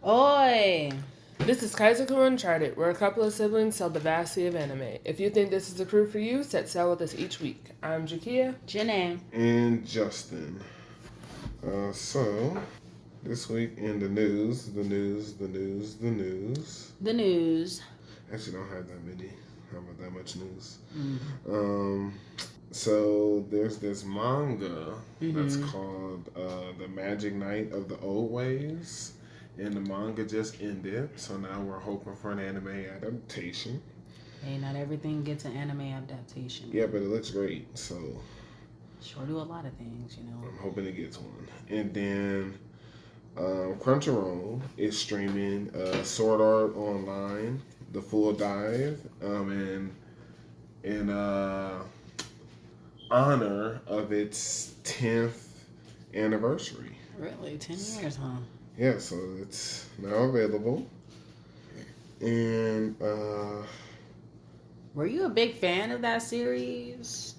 Oi! This is Kaizoku Uncharted, where a couple of siblings sell the vast sea of anime. If you think this is the crew for you, set sail with us each week. I'm Jakia. Jenae. And Justin. So, this week in the news. The news. Actually, don't have that many. How about that much news? Mm-hmm. So there's this manga that's called The Magic Knight of the Old Ways. And the manga just ended, so now we're hoping for an anime adaptation. Hey, not everything gets an anime adaptation. Yeah, but it looks great, so... Sure do a lot of things, you know. I'm hoping it gets one. And then Crunchyroll is streaming Sword Art Online, the full dive, in honor of its 10th anniversary. Really? 10 years, huh? Yeah, so it's now available. And were you a big fan of that series?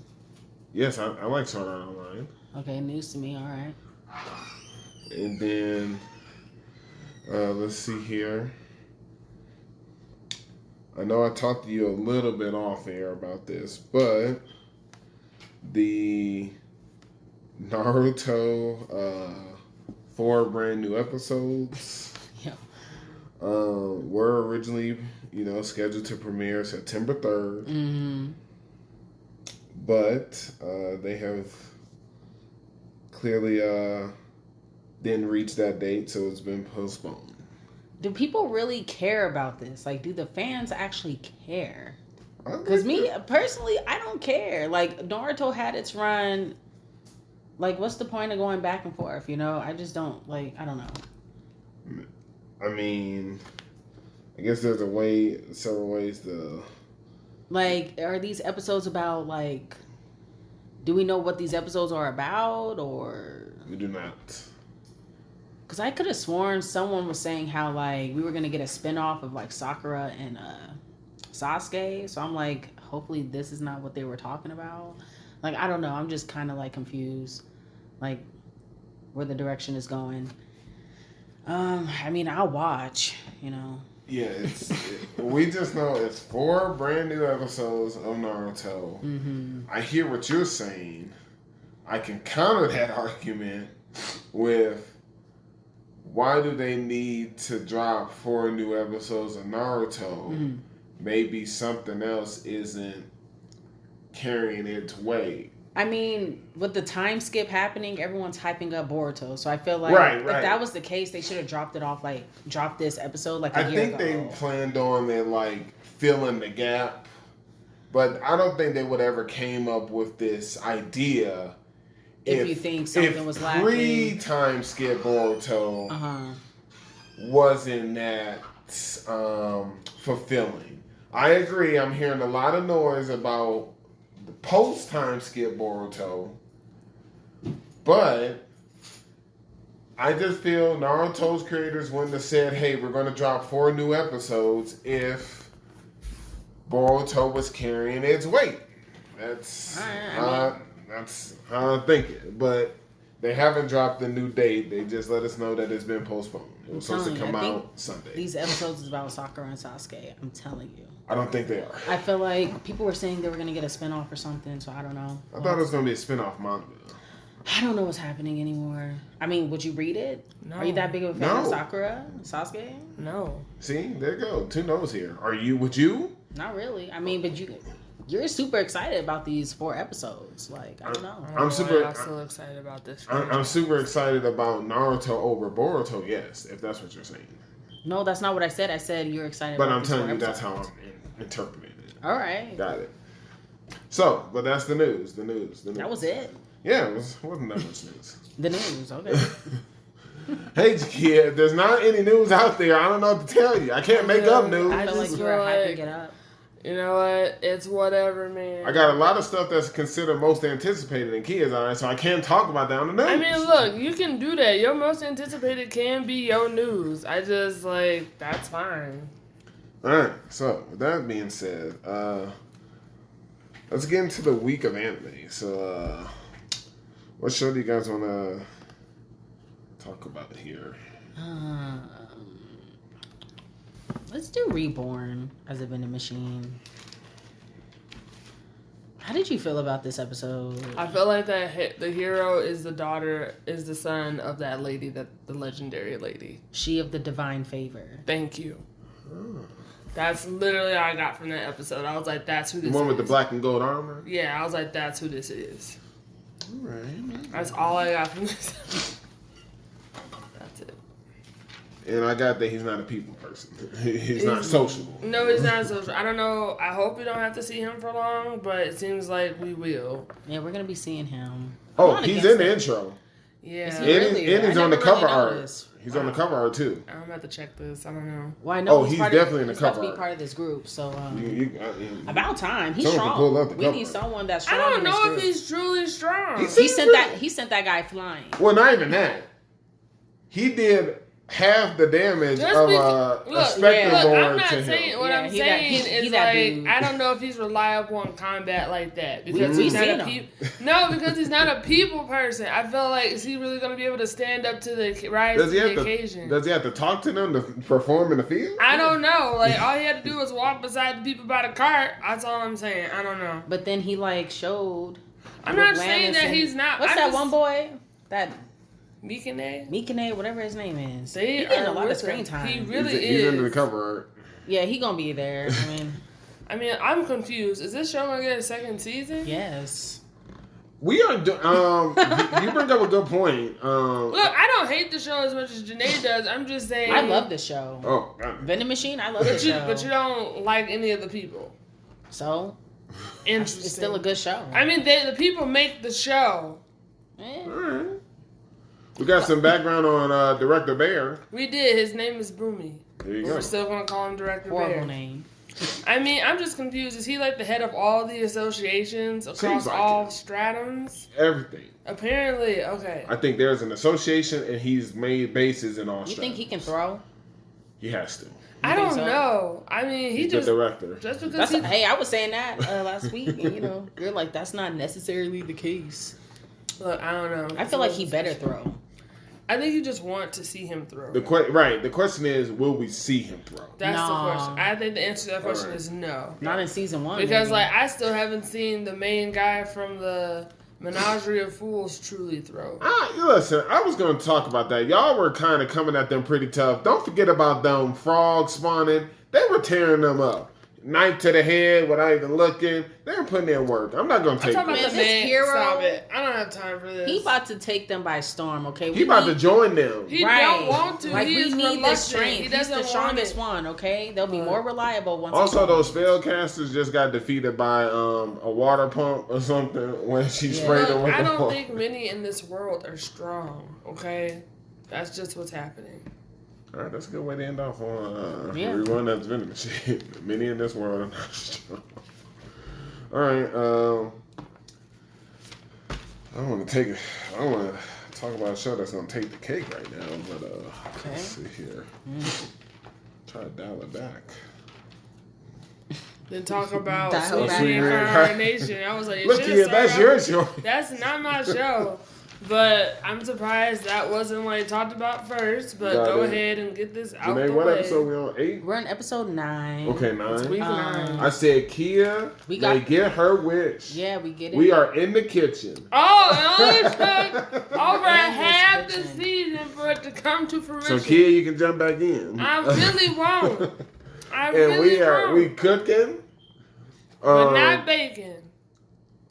yes, I like Sword Art Online. Okay, news to me, alright. And then let's see here. I know I talked to you a little bit off air about this, but the Naruto 4 brand new episodes were originally, scheduled to premiere September 3rd. Mm-hmm. But they have clearly didn't reach that date, so it's been postponed. Do people really care about this? Like, do the fans actually care? Because me, personally, I don't care. Like, Naruto had its run. Like, what's the point of going back and forth, I just don't, I don't know. I mean, I guess there's several ways to... Like, are these episodes about, do we know what these episodes are about, or... We do not. Because I could have sworn someone was saying how, we were going to get a spinoff of, Sakura and Sasuke. So I'm like, hopefully this is not what they were talking about. I don't know. I'm just kind of, confused, where the direction is going. I mean, I'll watch, Yeah, we just know it's 4 brand new episodes of Naruto. Mm-hmm. I hear what you're saying. I can counter that argument with why do they need to drop 4 new episodes of Naruto? Mm-hmm. Maybe something else isn't carrying its weight. I mean, with the time skip happening, everyone's hyping up Boruto. So I feel like if that was the case, they should have dropped it off, dropped this episode a year ago. I think they planned on it, filling the gap. But I don't think they would ever came up with this idea if you think something was lacking. Pre-time skip Boruto wasn't that fulfilling. I agree. I'm hearing a lot of noise about the post-time skip Boruto, but I just feel Naruto's creators wouldn't have said, hey, we're going to drop 4 new episodes if Boruto was carrying its weight. That's how I'm thinking. But they haven't dropped the new date. They just let us know that it's been postponed. It was supposed to come out Sunday. These episodes is about Sakura and Sasuke. I'm telling you. I don't think they are. I feel like people were saying they were going to get a spinoff or something, so I don't know. I thought it was going to be a spinoff manga. I don't know what's happening anymore. I mean, would you read it? No. Are you that big of a fan of Sakura? Sasuke? No. See, there you go. 2 no's here. Would you? Not really. I mean, but you're super excited about these 4 episodes. I don't know. I'm still excited about this. I'm super excited about Naruto over Boruto, yes, if that's what you're saying. No, that's not what I said. I said you're excited but about I'm telling you that's how I'm interpreting it. All right. Got it. So, but that's the news. The news. That was it. Yeah, it wasn't that much news. The news, okay. Hey, Jakia, there's not any news out there. I don't know what to tell you. I can't make up news. I feel like you were hyping it up. You know what? It's whatever, man. I got a lot of stuff that's considered most anticipated in kids, all right? So I can't talk about that on the news. I mean, look, you can do that. Your most anticipated can be your news. I just, that's fine. All right. So, with that being said, let's get into the week of anime. So, what show do you guys want to talk about here? Let's do Reborn as a vending machine. How did you feel about this episode? I feel like that the hero is the son of that lady, the legendary lady. She of the divine favor. Thank you. That's literally all I got from that episode. I was like, that's who this is. The one with the black and gold armor? Yeah, I was like, that's who this is. Alright. That's all I got from this. That's it. And I got that he's not a people person. He's not sociable. No, he's not social. I don't know. I hope we don't have to see him for long, but it seems like we will. Yeah, we're going to be seeing him. Oh, he's in the intro. Yeah. And he's on the cover art. Noticed. He's on the cover art too. I'm going to have to check this. I don't know. Well, I know he's definitely in the he's cover about to art. be part of this group, so About time. He's someone can pull up the strong. We cover need art. someone that's I strong. don't in this know group. if he's truly strong. He sent that guy flying. Well, not even that. He did half the damage Just of because- a specter Look, board I'm not to saying him. what Yeah, I'm he saying that is dude. like I don't know if he's reliable in combat like that because We he's not seen a him. no, because he's not a people person. I feel like is he really going to be able to stand up to the rise to the occasion? Does he have to talk to them to perform in the field? I don't know. Like all he had to do was walk beside the people by the cart. That's all I'm saying. I don't know. But then he showed. I'm not Atlantis saying that and- he's not. What's I'm that just- one boy? That Mikane? whatever his name is. They He getting are a lot of with screen him. time. He really He's is. under the cover art. Yeah, he gonna be there. I mean, I'm confused. Is this show gonna get a second season? Yes. We are. You bring up a good point. Look, I don't hate the show as much as Jenae does. I'm just saying. I love the show. Oh, God. Vending machine. I love the show. But you don't like any of the people. So Interesting. it's still a good show. I mean, the people make the show. Eh. All right. We got some background on Director Bear. We did. His name is Boomy. There you We're go. still gonna call him Director Horrible Bear. name. I mean, I'm just confused. Is he like the head of all the associations across Seems like all it. stratums? Everything. Apparently, okay. I think there's an association, and he's made bases in all. You think strands. he can throw? He has to. I think don't so? know. I mean, he He's just the director. because Hey, I was saying that last week, and you're like, that's not necessarily the case. look. I don't know. I feel like he better throw. I think you just want to see him throw. Right. The question is, will we see him throw? That's No. the question. I think the answer to that question Alright. is no. Not in season 1. Because maybe. like I still haven't seen the main guy from the Menagerie of Fools truly throw. Listen, I was going to talk about that. Y'all were kind of coming at them pretty tough. Don't forget about them frogs spawning. They were tearing them up. Knife to the head without even looking. They were putting in work. I'm not going to I'm take talking that. about the this man. hero- Stop it. I don't have time for this. he about to take them by storm. Okay, He about to join them. He right. don't want to. Like he we is need the reluctant. strength. He He's doesn't the want strongest it. one. Okay, they'll be Right. more reliable once. Also, those spellcasters just got defeated by a water pump or something when she Yeah. sprayed them Look, with I the don't water. think many in this world are strong. Okay, that's just what's happening. All right, that's a good way to end off on Yeah. Reborn as Vending Machine. Many in this world are not strong. All right, I want to talk about a show that's going to take the cake right now, but let's see here. Try to dial it back. Then talk about Dial Sweet back. Reincarnation. I was like, Look here, that's your show. That's not my show. But I'm surprised that wasn't like talked about first. But Got go it. ahead and get this out Jenae, the what way. episode we on? 8? We're on episode 9. Okay, It's 9. week 9. I said Kia, We they got- get her wish. Yeah, we get it. We are in the kitchen. Oh, it only took over And half the description. season for it to come to fruition. So Kia, you can jump back in. I really won't. I And really won't. we cooking. But not bacon.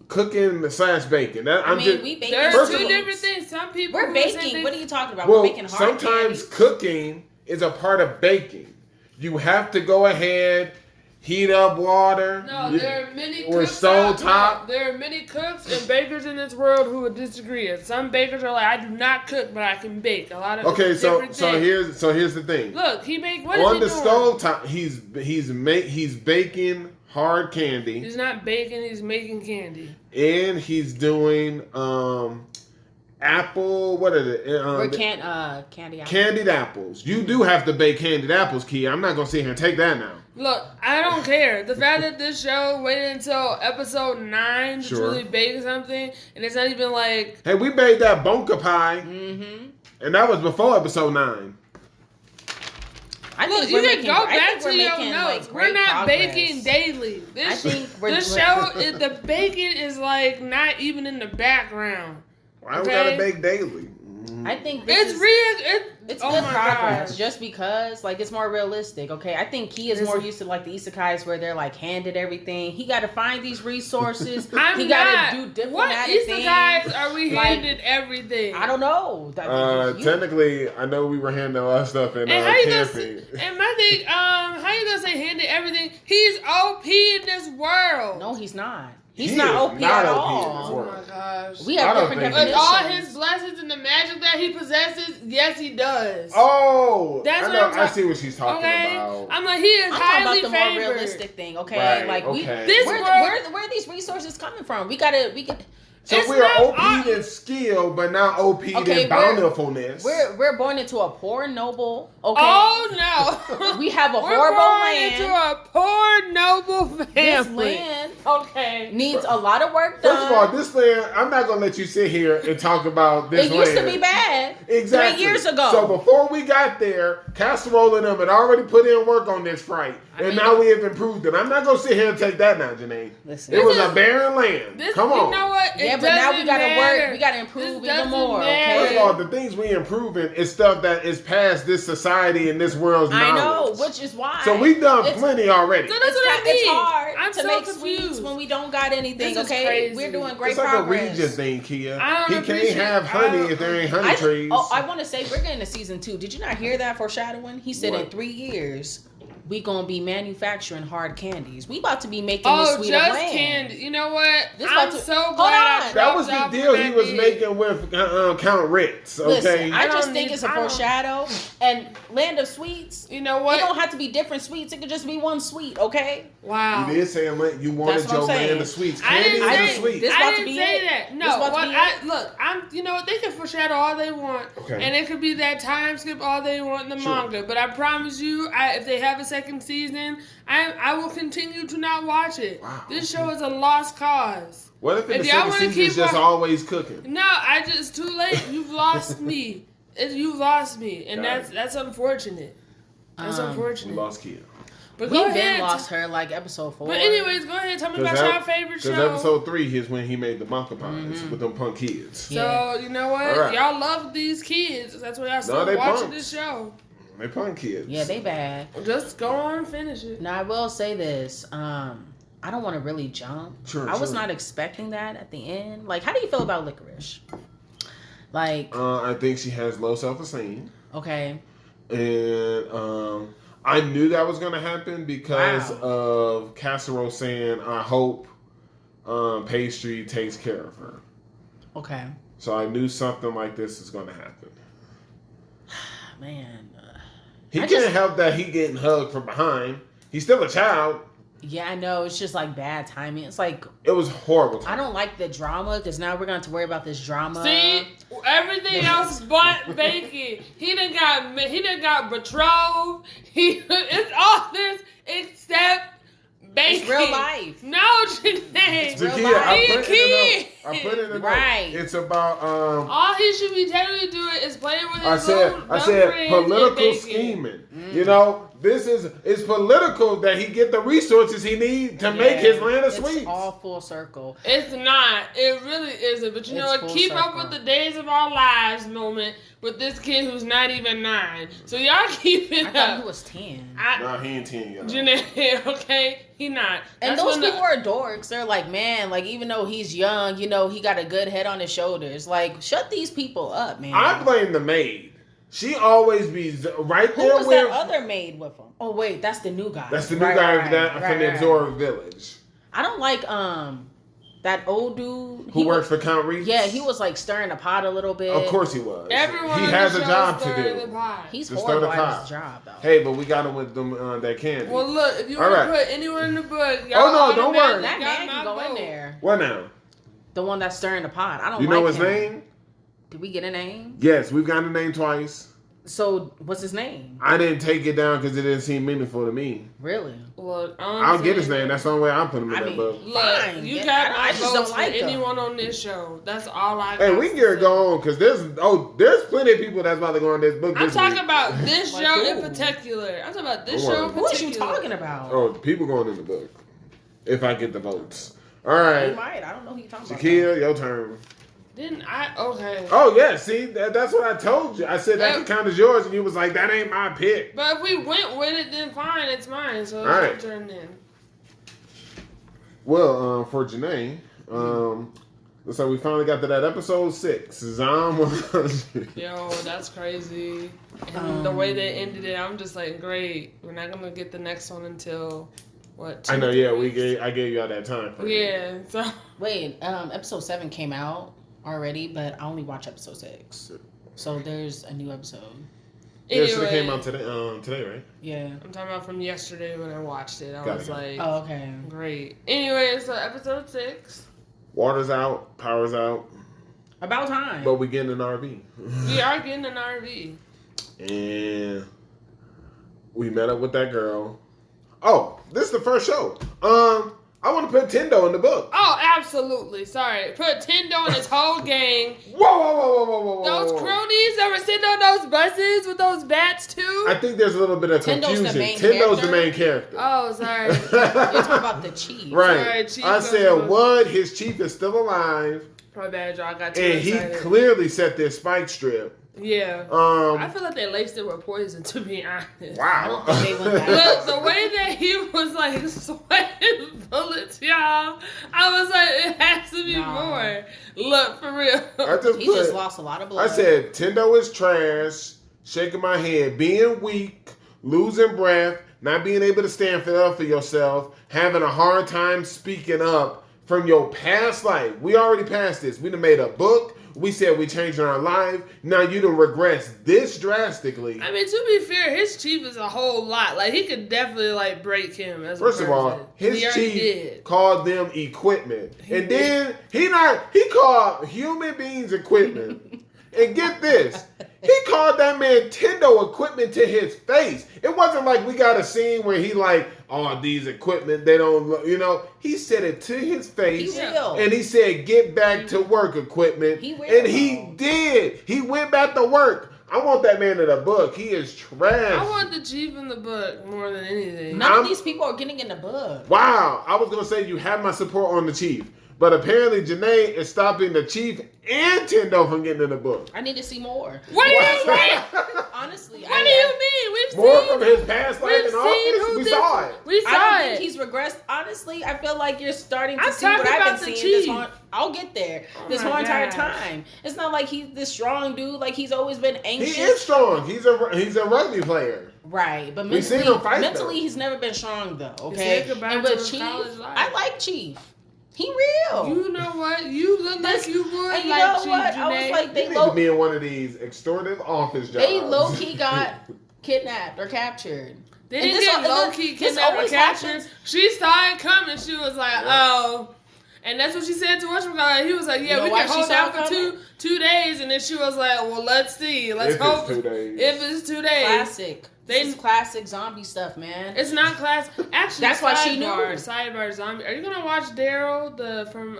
Cooking / baking. That, I I'm mean, just, we baking. There's First two of all- different things. Some people We're who say baking. they- What are you talking about? well, We're making hard sometimes candy. cooking is a part of baking. You have to go ahead, heat up water. No, You- there are many or cooks. stove top. There are many cooks and bakers in this world who would disagree. And some bakers are like, I do not cook, but I can bake. A lot of Okay, so different things. here's the thing. Look, he baked. What is On he the doing? stove top, he's baking hard candy, He's not baking. He's making candy. and he's doing apple. What is it? We're candy apple. Candied apples. You do have to bake candied apples, Kia. I'm not gonna sit here and take that now. Look, I don't care. The fact that this show waited until episode 9 to Sure. truly bake something, and it's not even like Hey, we made that bonka pie, Mm-hmm. and that was before episode 9. I Look, think you we're can making, go I back think to we're your making, notes. like, We're great not progress. baking daily. I think This show, the baking is like not even in the background. Why we gotta bake daily? I think this It's real. It's oh good my progress gosh. just because like it's more realistic. Okay, I think Key is more used to like the isekais where they're like handed everything. He got to find these resources. He got to do diplomatic what things. isekais are we Like, handed everything? I don't know. Technically, I know we were handing our stuff in And how you camping. gonna and my thing, how you gonna say handed everything? He's OP in this world. No, he's not. He He's not is OP not at OP in all. this Oh world. my gosh. We have I don't different think With definitions. all his blessings and the magic that he possesses, yes, he does. Oh, That's I what know. I'm I talking- see what she's talking Okay, about. I'm like he is I'm talking highly about the more favored. realistic thing. Okay, Right, like okay. This where world- are these resources coming from? We could. So It's we are not OP'd in skill, but not OP'd Okay, in bountifulness. We're born into a poor noble. Okay. Oh no, We have a we're horrible born land. into a poor noble family. This land Okay. needs a lot of work done. First of all, this land, I'm not going to let you sit here and talk about this it land. used to be bad. Exactly. 3 years ago. So before we got there, Casserole and them had already put in work on this fright. And now we have improved it. I'm not going to sit here and take that now, Jenae. Listen. It was a barren land. Come on. You know what? Yeah, but now we gotta work. We gotta improve even more. Okay. First of all, the things we improving is stuff that is past this society and this world's I knowledge. know, which is why. So we've done It's- plenty already. So that's what I It's mean. hard I'm to so make confused. sweets when we don't got anything. This is Okay, crazy. we're doing great It's like progress. a region thing, Kia. I don't He can't appreciate- have I honey don't- if there ain't honey trees. I want to say we're getting to season 2. Did you not hear that foreshadowing? He said What? in 3 years we gonna be manufacturing hard candies. We about to be making Oh, this sweet of just land. candy. You know what? This I'm about to- so Hold glad I on. That was the dropped deal off he on was that making with Count Ritz, okay? Listen, I I just don't think need- it's a I don't- foreshadow. And Land of Sweets, You know it what? don't have to be different sweets. It could just be one sweet, okay? Wow. You did say you wanted That's what your I'm saying. land of sweets. I Candy didn't is say the sweet. this I about to didn't be say it. that. This No, about to be it. look, I'm. You know what? They can foreshadow all they want, Okay. and it could be that time skip all they want in the Sure. manga. But I promise you, if they have a second season, I will continue to not watch it. Wow. This show is a lost cause. What if in If the y'all second wanna season is keep just on- always cooking? No, it's too late. You've lost me. You've lost me, and Got it. that's unfortunate. That's We unfortunate. lost Kia. But go We've been ahead. lost her like episode 4. But anyways, go ahead. Tell me about your favorite show. Because episode 3 is when he made the Monka Pies with them punk kids. So, you know what? All right. Y'all love these kids. That's why y'all still they watching punks. this show. They punk kids. Yeah, they bad. Just go on and finish it. Now I will say this. I don't want to really jump. Sure, I was sure. not expecting that at the end. Like, how do you feel about Licorice? Like, I think she has low self-esteem. okay, And I knew that was going to happen because of Casserole saying, I hope Pastry takes care of her. okay, So I knew something like this is going to happen. man. He I can't just- help that he getting hugged from behind. He's still a child. Yeah, I know. It's just like bad timing. It's like It was horrible. I don't like the drama because now we're going to have to worry about this drama. See, everything else but bacon. He done got betrothed. It's all this except bacon. It's real life. No, Jenae. real Zakia, life. I He a put it in kid. the note. I put it in the note. Right. It's about All he should be technically doing is playing with his I said little dumb friends and political bacon. scheming. You know, it's political that he get the resources he need to make his land of it's sweets. all full circle. It's not. It really isn't. But you know It's what? full Keep up circle. with the days of our lives moment with this kid who's not even 9. So y'all keep it I thought he up. was 10. Nah, he ain't 10 yet. Jenae, okay? He not. And That's those when the- people are dorks. They're like, man, like even though he's young, you know, he got a good head on his shoulders. Like, shut these people up, man. I blame the maid. She always be right Who there was with. that other maid with him? Oh wait, that's the new guy. That's the new Right, guy right, from right, the right. Absorb Village I don't like that old dude who works for Count Reese. Yeah, he was like stirring the pot a little bit. Of course he was. Everyone he on has the a show job is to stirring the do. pot. He's To stir horrible the at pot. his job though. Hey, but we got him with them that candy. Well, look, if you All want right. to put anyone in the book, y'all Oh, no, don't worry. automatically That got man my can go in vote. there. What now? The one that's stirring the pot. I don't You like know his him. name? Did we get a name? Yes, we've gotten the name twice. So what's his name? I didn't take it down because it didn't seem meaningful to me. Really? Look, I'll get his name. That's the only way I put him in that book. Look, fine. you Yeah, got I my just votes don't like for him. anyone on this show. That's all I got. Hey, we can get it going because there's plenty of people that's about to go on this book. I'm this talking week. about this Like show in who? particular. I'm talking about this Don't show worry. in Who is particular. you talking about? Oh, people going in the book. If I get the votes. All He right. might. I don't know who you talking about. Jakia, your turn. Didn't I? Okay. Oh, yeah. See, that's what I told you. I said that could count as yours, and you was like, that ain't my pick. But if we went with it, then fine, it's mine. So All it's your right. turn then. Well, for Jenae, looks like we finally got to that episode 6. Zom 100. Yo, that's crazy. And the way they ended it, I'm just like, great. We're not gonna get the next one until what? I know, yeah, weeks? I gave y'all that time. Yeah. So Wait, episode 7 came out already, but I only watched episode 6. So there's a new episode. Yeah, so it anyway, came out today, right? Yeah. I'm talking about from yesterday when I watched it. I Got was it. like, Oh, okay. great. Anyway, so episode 6. Water's out, power's out, About time. but we getting an RV. We are getting an RV. And we met up with that girl. Oh, this is the first show. I want to put Tendo in the book. Oh, absolutely. Sorry. Put Tendo and his whole gang. Whoa. Those cronies that were sitting on those buses with those bats too. I think there's a little bit of Tendo's confusion. the main Tendo's the character? main character. Oh, sorry. You're talking about the chief. Right. Sorry, Chief I goes said, with- what? His chief is still alive. Probably bad, y'all. I got too And he excited. clearly set this spike strip. Yeah. I Um, feel like they laced it with poison, to be honest. I don't wow. think they went Look, the way that he was like sweating bullets, y'all, I was like, it has to be Nah. more. Look, for real. I just He put, just lost a lot of blood. I said, Tendo is trash, shaking my head, being weak, losing breath, not being able to stand up for yourself, having a hard time speaking up from your past life. We already passed this. We done made a book. We said we changing our life. Now you done regress this drastically. I mean, to be fair, his chief is a whole lot. Like, he could definitely, like, break him as First a of person. all, his He already chief did. called them equipment. He And did. then he called human beings equipment. And get this, he called that man Tendo equipment to his face. It wasn't like we got a scene where he like, oh, these equipment, they don't look, he said it to his face. He will. And he said, get back to work, equipment. He will, And he though. did. He went back to work. I want that man in a book. He is trash. I want the chief in the book more than anything. None of these people are getting in the book. Wow, I was gonna say you have my support on the chief, but apparently Jenae is stopping the chief and Tendo from getting in the book. I need to see more. What do you mean? Honestly, What do you mean? We've More seen from his past life We've in seen office. who We this- saw it. We saw I don't it. think he's regressed. Honestly, I feel like you're starting to I'm see what talking I've been about the seeing this chief. whole. I'll get there. Oh This my whole entire gosh. time. It's not like he's this strong dude. Like he's always been anxious. He is strong. He's a rugby player. Right, but We've seen mentally, him fight, mentally though. he's never been strong though. He Okay, said goodbye and to with his Chief, college life. I like Chief. He real. You know what? You look This- like you would and you like know Chief what? I was Jenae. like, He they needs to low, be in one of these extortive office jobs. they low key got kidnapped or captured. They And didn't this get al- low this- key this kidnapped or always captured. happens. She saw it coming. She was like, Yeah. oh. And that's what she said to Washington. He was like, yeah, You know we why can she hold saw out it for coming? two days. And then she was like, well, let's see. Let's If hope. it's 2 days. If it's 2 days. Classic. They- This is classic zombie stuff, man. It's not class. Actually, That's why she knew. Sidebar zombie. Are you gonna watch Daryl from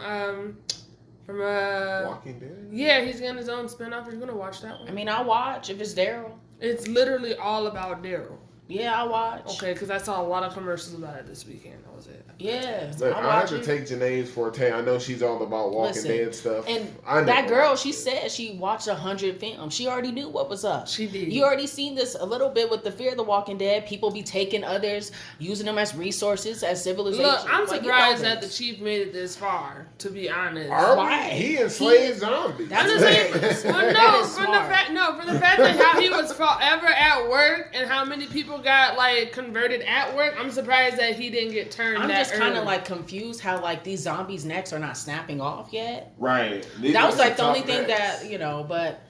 Walking Dead. Yeah, he's getting his own spinoff. Are you gonna watch that one? I mean, I'll watch if it's Daryl. It's literally all about Daryl. Yeah, I'll watch. Okay, because I saw a lot of commercials about it this weekend. That was it. Yeah, Look, I'll I have watch to it. take Janae's forte. I know she's all about Walking Listen, Dead stuff. And I know. that girl, she said she watched 100 films. She already knew what was up. She did. You already seen this a little bit with the Fear of the Walking Dead. People be taking others, using them as resources, as civilization. Look, I'm Like, you surprised know that the this. chief made it this far. To be honest. Are Why? we? He enslaved He- zombies. That's I'm just saying, hilarious. well, That no, is for the smart. fact that how he was forever at work and how many people got like converted at work. I'm surprised that he didn't get turned. I'm that just kind of early. like confused how like these zombies' necks are not snapping off yet. Right. That was like the only thing that, but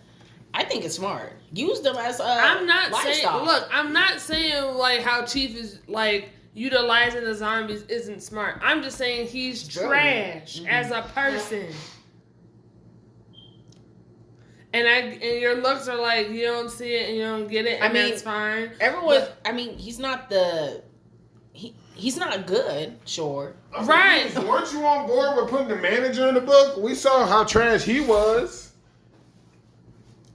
I think it's smart. Use them as a I'm not livestock. saying. Look, I'm not saying like how Chief is like utilizing the zombies isn't smart. I'm just saying he's Brilliant. trash as a person. and your looks are like, you don't see it and you don't get it, and that's fine. Everyone, he's not he's not good, sure. Right. Weren't you on board with putting the manager in the book? We saw how trash he was.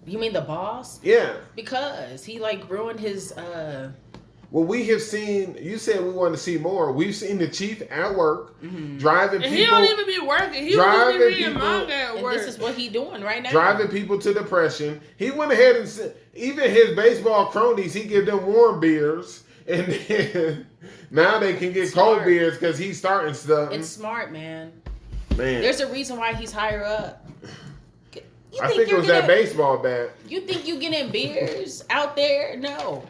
You mean the boss? Yeah. Because he like ruined his Well, we have seen. You said we want to see more. We've seen the chief at work driving people. He don't even be working. He was just reading manga at work. And this is what he doing right now. Driving people to depression. He went ahead and even his baseball cronies. He give them warm beers, and then now they can get cold beers because he's starting stuff. It's smart, man. Man, there's a reason why he's higher up. I think it was that baseball bat. You think you getting beers out there? No.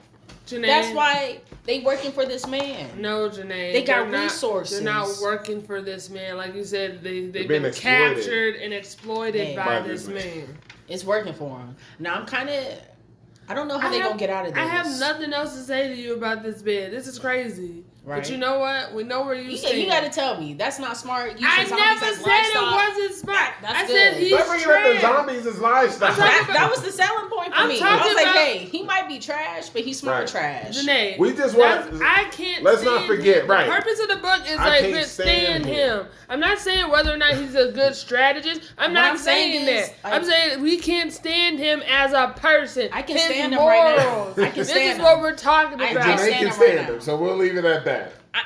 Jenae, that's why they working for this man. No, Jenae. They got resources. They're not working for this man. Like you said, they've been captured and exploited by this man. It's working for him. Now, I don't know how they're going to get out of this. I have nothing else to say to you about this man. This is crazy. Right. But you know what? We know where you stand. You got to tell me. That's not smart. I never said it wasn't smart. I said he's trash. The zombies is lifestyle. That was the selling point for me. I was like, hey, he might be trash, but he's smart trash. Jenae, we just want. I can't. Let's not forget. Him. Right. The purpose of the book is like stand him. I'm not saying whether or not he's a good strategist. I'm not saying that. I'm saying we can't stand him as a person. I can stand him right now. I can stand him. This is what we're talking about. Jenae can stand him, so we'll leave it at that.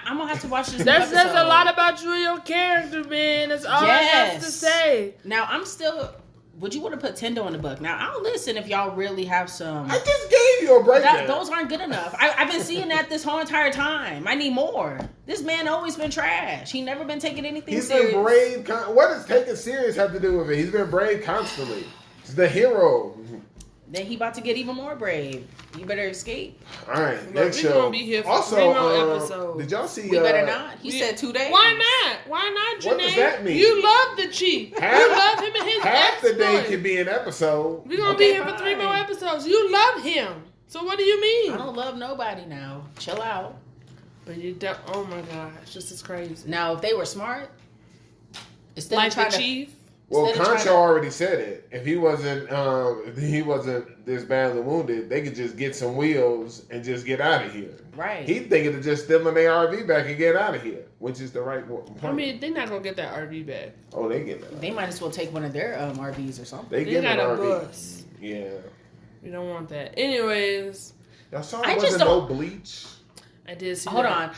I'm gonna have to watch this. That says a lot about you and your character, man. That's all I have to say. Now I'm still. Would you want to put Tendo in the book? Now I'll listen if y'all really have some. I just gave you a breakdown. Those aren't good enough. I've been seeing that this whole entire time. I need more. This man always been trash. He never been taking anything serious. He's been brave. What does taking serious have to do with it? He's been brave constantly. He's the hero. Then he about to get even more brave. You better escape. All right, next show. We're gonna be here for also, 3 more episodes. Did y'all see? We better not. He said 2 days. Why not? Why not, Jenae? What does that mean? You love the Chief. You love him and his half the day exploits. could be an episode. We're gonna be here for 3 more episodes. You love him. So what do you mean? I don't love nobody now. Chill out. But you don't. Oh my gosh, this is crazy. Now, if they were smart, instead like of trying the Chief. Well, Concho already said it. If he wasn't this badly wounded, they could just get some wheels and just get out of here. Right. He thinking of just stealing their RV back and get out of here, which is the right point. I mean, they're not gonna get that RV back. Oh, they get that. They might as well take one of their RVs or something. They get got an a RV. bus. Yeah. We don't want that. Anyways, y'all saw it wasn't no bleach. I did see. Hold on.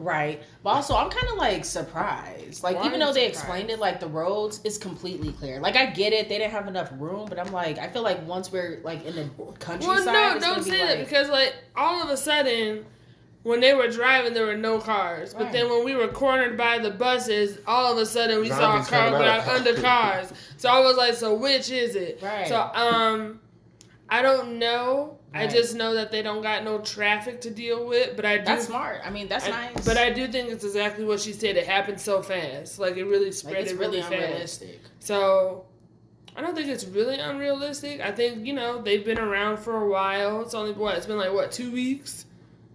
Right. But also, I'm kind of like surprised. Like, even though they explained it, like the roads is completely clear. Like, I get it. They didn't have enough room, but I'm like, I feel like once we're like in the countryside. Well, no, don't say that because like all of a sudden, when they were driving, there were no cars. But then when we were cornered by the buses, all of a sudden we saw cars out under cars. So I was like, so which is it? Right. So I don't know. Right. I just know that they don't got no traffic to deal with, but I do. That's smart. I mean, that's nice. But I do think it's exactly what she said. It happened so fast. Like, it really spread it's really fast. Unrealistic. So, I don't think it's really unrealistic. I think, they've been around for a while. It's only, it's been 2 weeks?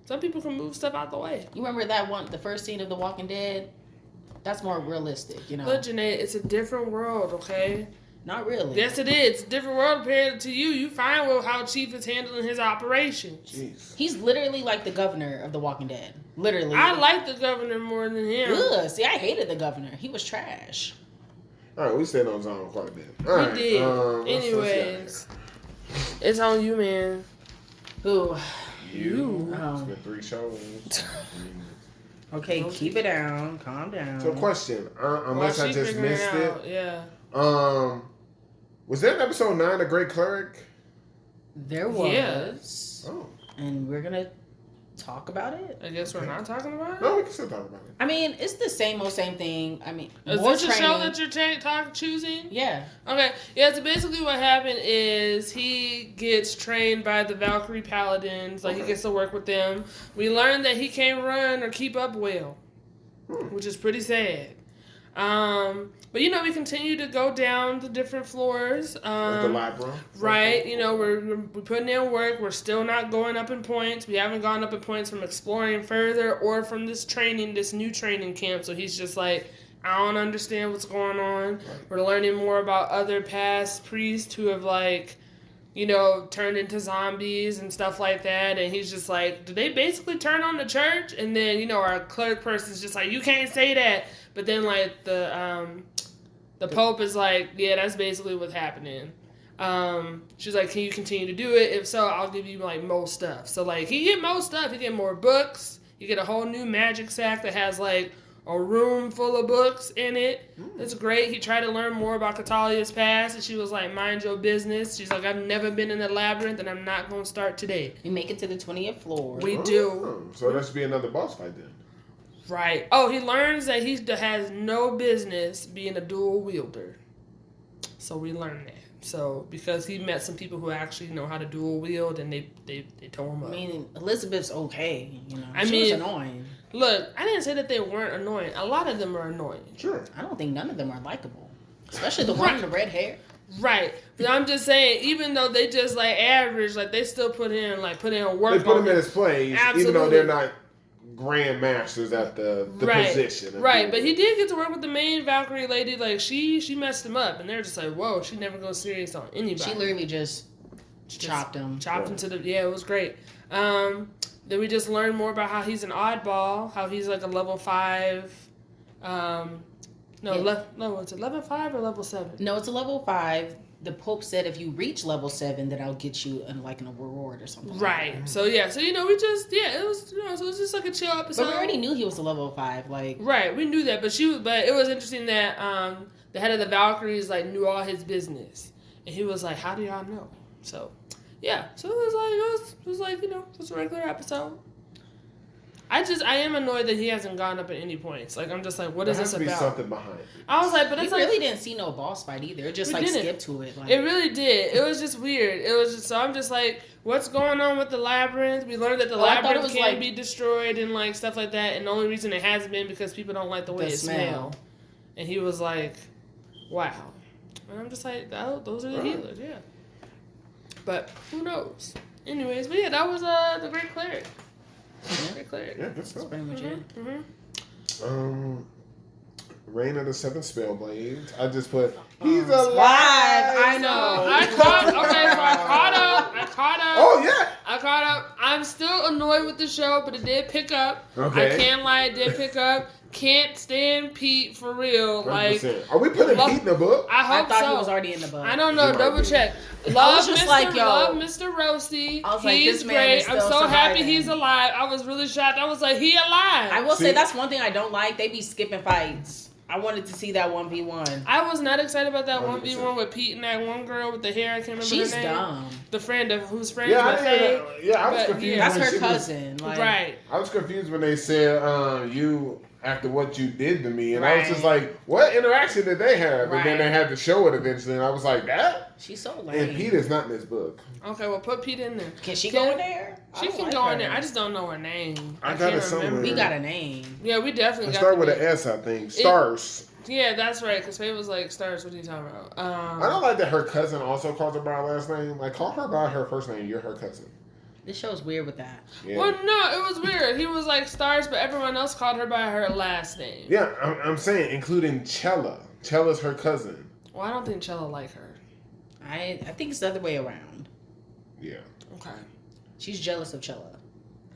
Some people can move stuff out the way. You remember the first scene of The Walking Dead? That's more realistic, Look, Jenae, it's a different world, okay? Not really. Yes, it is. It's a different world compared to you. You find how Chief is handling his operations. Jeez. He's literally like the governor of The Walking Dead. Literally. I like the governor more than him. Ugh. See, I hated the governor. He was trash. All right, we stayed on zone quite a bit. We did. Anyways, it's on you, man. Who? You. It's been 3 shows. Okay, keep it down. Calm down. So, question. Unless I just missed it. Yeah. Was there an episode 9 of Great Cleric? There was. Yes. Oh. And we're going to talk about it? I guess we're not talking about it? No, we can still talk about it. I mean, it's the same old same thing. I mean, is more this a training. show that you're choosing? Yeah. Okay. Yeah, so basically what happened is he gets trained by the Valkyrie Paladins. Like, he gets to work with them. We learned that he can't run or keep up well, which is pretty sad. But we continue to go down the different floors. Like the Libra. Right. We're putting in work. We're still not going up in points. We haven't gone up in points from exploring further or from this new training camp. So he's just like I don't understand what's going on. We're learning more about other past priests who have, like, you know, turned into zombies and stuff like that. And he's just like, did they basically turn on the church? And then, you know, our clerk person's just like, you can't say that. But then, like, the Pope is like, yeah, that's basically what's happening. She's like, can you continue to do it? If so, I'll give you, like, more stuff. So, like, he get more stuff. He get more books. You get a whole new magic sack that has, like, a room full of books in it. It's great. He tried to learn more about Catalia's past, and she was like, mind your business. She's like, I've never been in the labyrinth, and I'm not going to start today. We make it to the 20th floor. We do. So that should be another boss fight then. Right. Oh, he learns that he has no business being a dual wielder. So we learned that. So, because he met some people who actually know how to dual wield, and they tore him up. I mean, Elizabeth's okay, you know. I She mean, was annoying. Look, I didn't say that they weren't annoying. A lot of them are annoying. Sure. I don't think none of them are likable. Especially the one with the red hair. Right. But I'm just saying, even though they just, like, average, like, they still put in work. They put him in his place, Absolutely. even though they're not grand masters at the position. Right, but he did get to work with the main Valkyrie lady. Like, she messed him up, and they're just like, whoa, she never goes serious on anybody. She literally just chopped him. Chopped him to the... Yeah, it was great. Then we just learned more about how he's an oddball, how he's, like, a level 5... what's it, level 5 or level 7? No, it's a level 5. The Pope said if you reach level 7, that I'll get you an reward or something. Right. Like So, yeah. So, you know, we just... Yeah, it was... You know, so it was just like a chill episode. But we already knew he was a level 5. Like... Right, we knew that. But it was interesting that the head of the Valkyries, like, knew all his business. And he was like, how do y'all know? So, yeah. So, it was like, you know, just a regular episode. I am annoyed that he hasn't gone up at any points. Like, I'm just like, what is this about? There has to be something behind it. I was like, but it's we like... really didn't see no boss fight either. It just, like, skipped to it. Like, it really did. It was just weird. It was just... So I'm just like, what's going on with the labyrinth? We learned that the labyrinth can be destroyed and, like, stuff like that. And the only reason it hasn't been because people don't like the way it smells. And he was like, wow. And I'm just like, those are the healers, yeah. But who knows? Anyways, but yeah, that was the Great Cleric. Great Cleric. Yeah, good stuff. that's pretty much it. Reign of the Seven Spellblades. I just put, he's alive. I know. I caught up. Oh, yeah. I caught up. I'm still annoyed with the show, but it did pick up. Okay. I can't lie, it did pick up. Can't stand Pete for real. 100%. Like, Are we putting Pete in the book? I hope thought so. he was already in the book. I don't know. He Double might be. check. was Love just Mr. like, yo. Love Mr. Roasty. I was like, He's this man great. is I'm still so happy surviving. he's alive. I was really shocked. I was like, he alive. I will See? say that's one thing I don't like. They be skipping fights. I wanted to see that 1v1. I was not excited about that 100%. 1v1 with Pete and that one girl with the hair. I can't remember She's her name. dumb. The friend of whose friend Yeah, with Faye. I was But, confused. yeah. That's when her she was- cousin. Like, Right. I was confused when they said, you, after what you did to me. And I was Right. just like, what interaction did they have? And then Right. they had to show it eventually. And I was like, that? She's so lame. And Pete is not in this book. Okay, well, put Pete in there. Can she go in there? She can go in there. I just don't know her name. I got can't it somewhere. remember. We got a name. Yeah, we definitely It got started with the an S, I think. Stars. Yeah, that's right. Because Faye was like, Stars, what are you talking about? I don't like that her cousin also calls her by her last name. Like, call her by her first name. You're her cousin. This show's weird with that. Yeah. Well, no, it was weird. He was like Stars, but everyone else called her by her last name. Yeah, I'm saying, including Chella. Chella's her cousin. Well, I don't think Chella like her. I think it's the other way around. Yeah. Okay. She's jealous of Chella.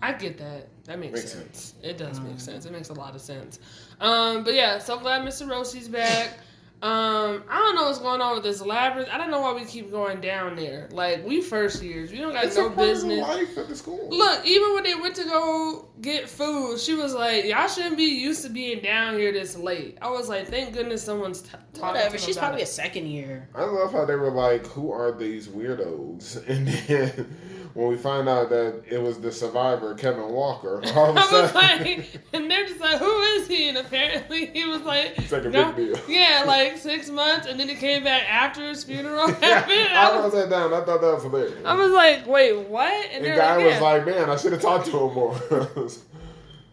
I get that. That makes Makes sense. It does make sense. It makes a lot of sense. But yeah, so glad Mr. Rosie's back. I don't know what's going on with this labyrinth. I don't know why we keep going down there. Like, we first years. We don't got It's no a part business. of life at the school. Look, even when they went to go get food, she was like, y'all shouldn't be used to being down here this late. I was like, thank goodness someone's talking Whatever. to them She's about probably it. a second year. I love how they were like, who are these weirdos? And then when we find out that it was the survivor, Kevin Walker, all of a I was sudden, like, and they're just like, who is he? And apparently he was like, it's like a no, big deal. yeah, like 6 months, and then he came back after his funeral happened. Yeah, I wrote that down. I thought that was hilarious. I was like, wait, what? And The they're guy like, was yeah. like, man, I should have talked to him more.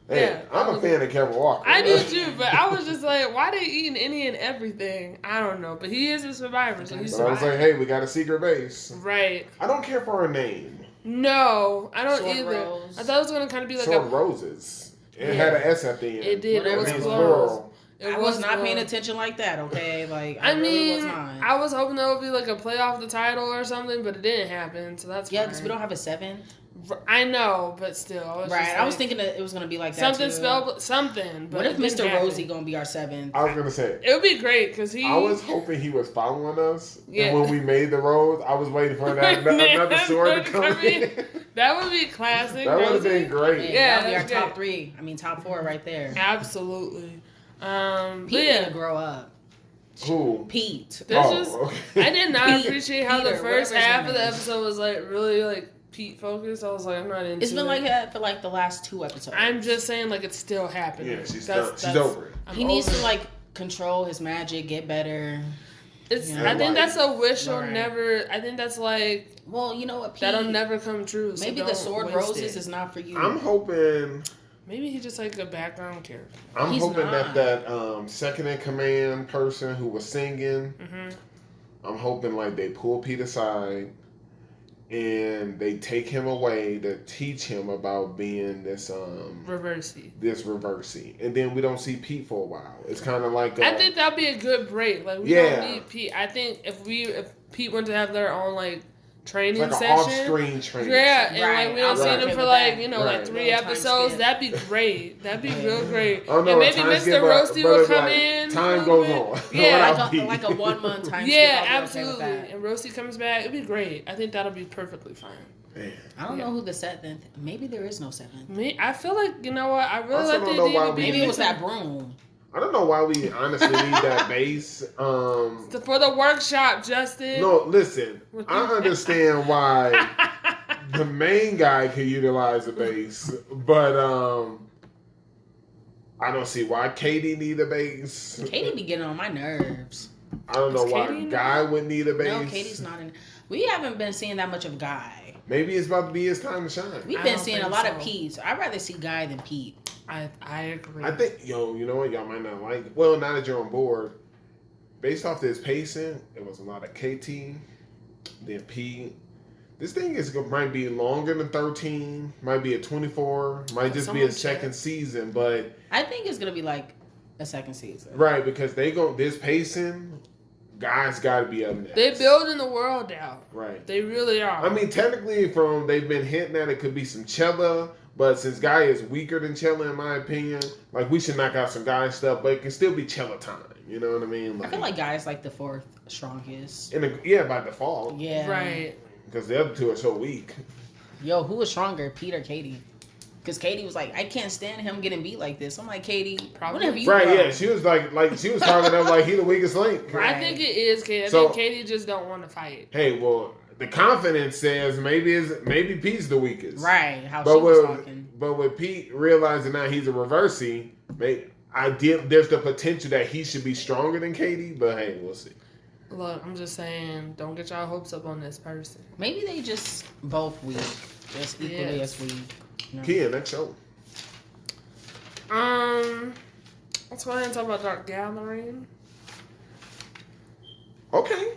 Hey, Yeah, I'm a fan of Kevin Walker. I do too, but I was just like, why they eating any and everything? I don't know, but he is a survivor, so he's But I was survived. like, hey, we got a secret base. Right. I don't care for her name. No, I don't Sword either. Rose. I thought it was going to kind of be like Sword a... Roses. It Yeah. had an S at the end. It did. It Whatever was It means plural. plural. I was not paying attention like that, okay? Like, I really mean, was not. I was hoping there would be like a play off the title or something, but it didn't happen, so that's because we don't have a 7th. I know, but still. I was thinking that it was going to be like that, something too. Something. But what if Mr. Rosie going to be our 7th? I was going to say. It would be great, because I was hoping he was following us. Yeah. And when we made the road, I was waiting for another sword to come in. That would be classic. That would have been great. Yeah, that would be our top 3. I mean, top 4 right there. Absolutely. Pete need to grow up. Who? Pete. I did not appreciate how the first half of the episode was like really like Pete focused. I was like, I'm not into it. It's been like that for like the last 2 episodes. I'm just saying like it's still happening. Yeah, she's over it. He needs to like control his magic, get better. I think that's a wish will never. I think that's like. Well, you know what, Pete, that'll never come true. Maybe the Sword Roses is not for you. I'm hoping. Maybe he's just like a background character. I'm hoping that second in command person who was singing. Mm-hmm. I'm hoping like they pull Pete aside and they take him away to teach him about being this reversey, and then we don't see Pete for a while. It's kind of like I think that'd be a good break. Like we don't need Pete. I think if Pete went to have their own like training like session, off-screen training. Yeah, and like we don't see them for like like 3 episodes. That'd be great. That'd be real great. Oh, no, and maybe Mr. Roasty will come in. Time goes on. Yeah, like a 1 month time. Yeah, absolutely. And Roasty comes back. It'd be great. I think that'll be perfectly fine. Man. I don't know who the 7th. Maybe there is no 7th. I feel like you know what. I really like the maybe it was that broom. I don't know why we honestly need that base. For the workshop, Justin. No, listen. I understand why the main guy can utilize the base, but I don't see why Katie need a base. Katie be getting on my nerves. I don't know why Guy would need a base. No, Katie's not in. We haven't been seeing that much of Guy. Maybe it's about to be his time to shine. We've been seeing a lot of Pete. So I'd rather see Guy than Pete. I agree. I think, you know what? Y'all might not like. Well, now that you're on board, based off this pacing, it was a lot of KT, then Pete. This thing might be longer than 13, might be a 24, might just be a second season, but I think it's gonna be like a second season, right? Because this pacing, Guy's got to be up next. They're building the world out, right? They really are. I mean, technically, they've been hinting at it could be some Chella. But since Guy is weaker than Chella, in my opinion, like we should knock out some Guy stuff, but it can still be Chella time. You know what I mean? Like, I feel like Guy is like the 4th strongest. By default. Yeah. Right. Because the other 2 are so weak. Yo, who was stronger, Pete or Katie? Because Katie was like, I can't stand him getting beat like this. I'm like, Katie, probably. Yeah. She was like she was talking up like he the weakest link. Right. I think it is Katie. I think Katie just don't want to fight. Hey, well. The confidence says maybe Pete's the weakest. Right, how she was talking. But with Pete realizing now he's a reversey, there's the potential that he should be stronger than Katie, but hey, we'll see. Look, I'm just saying, don't get y'all hopes up on this person. Maybe they just both weak. Just equally as weak. You know? Kia, next show. Let's go ahead and talk about Dark Gathering. Okay.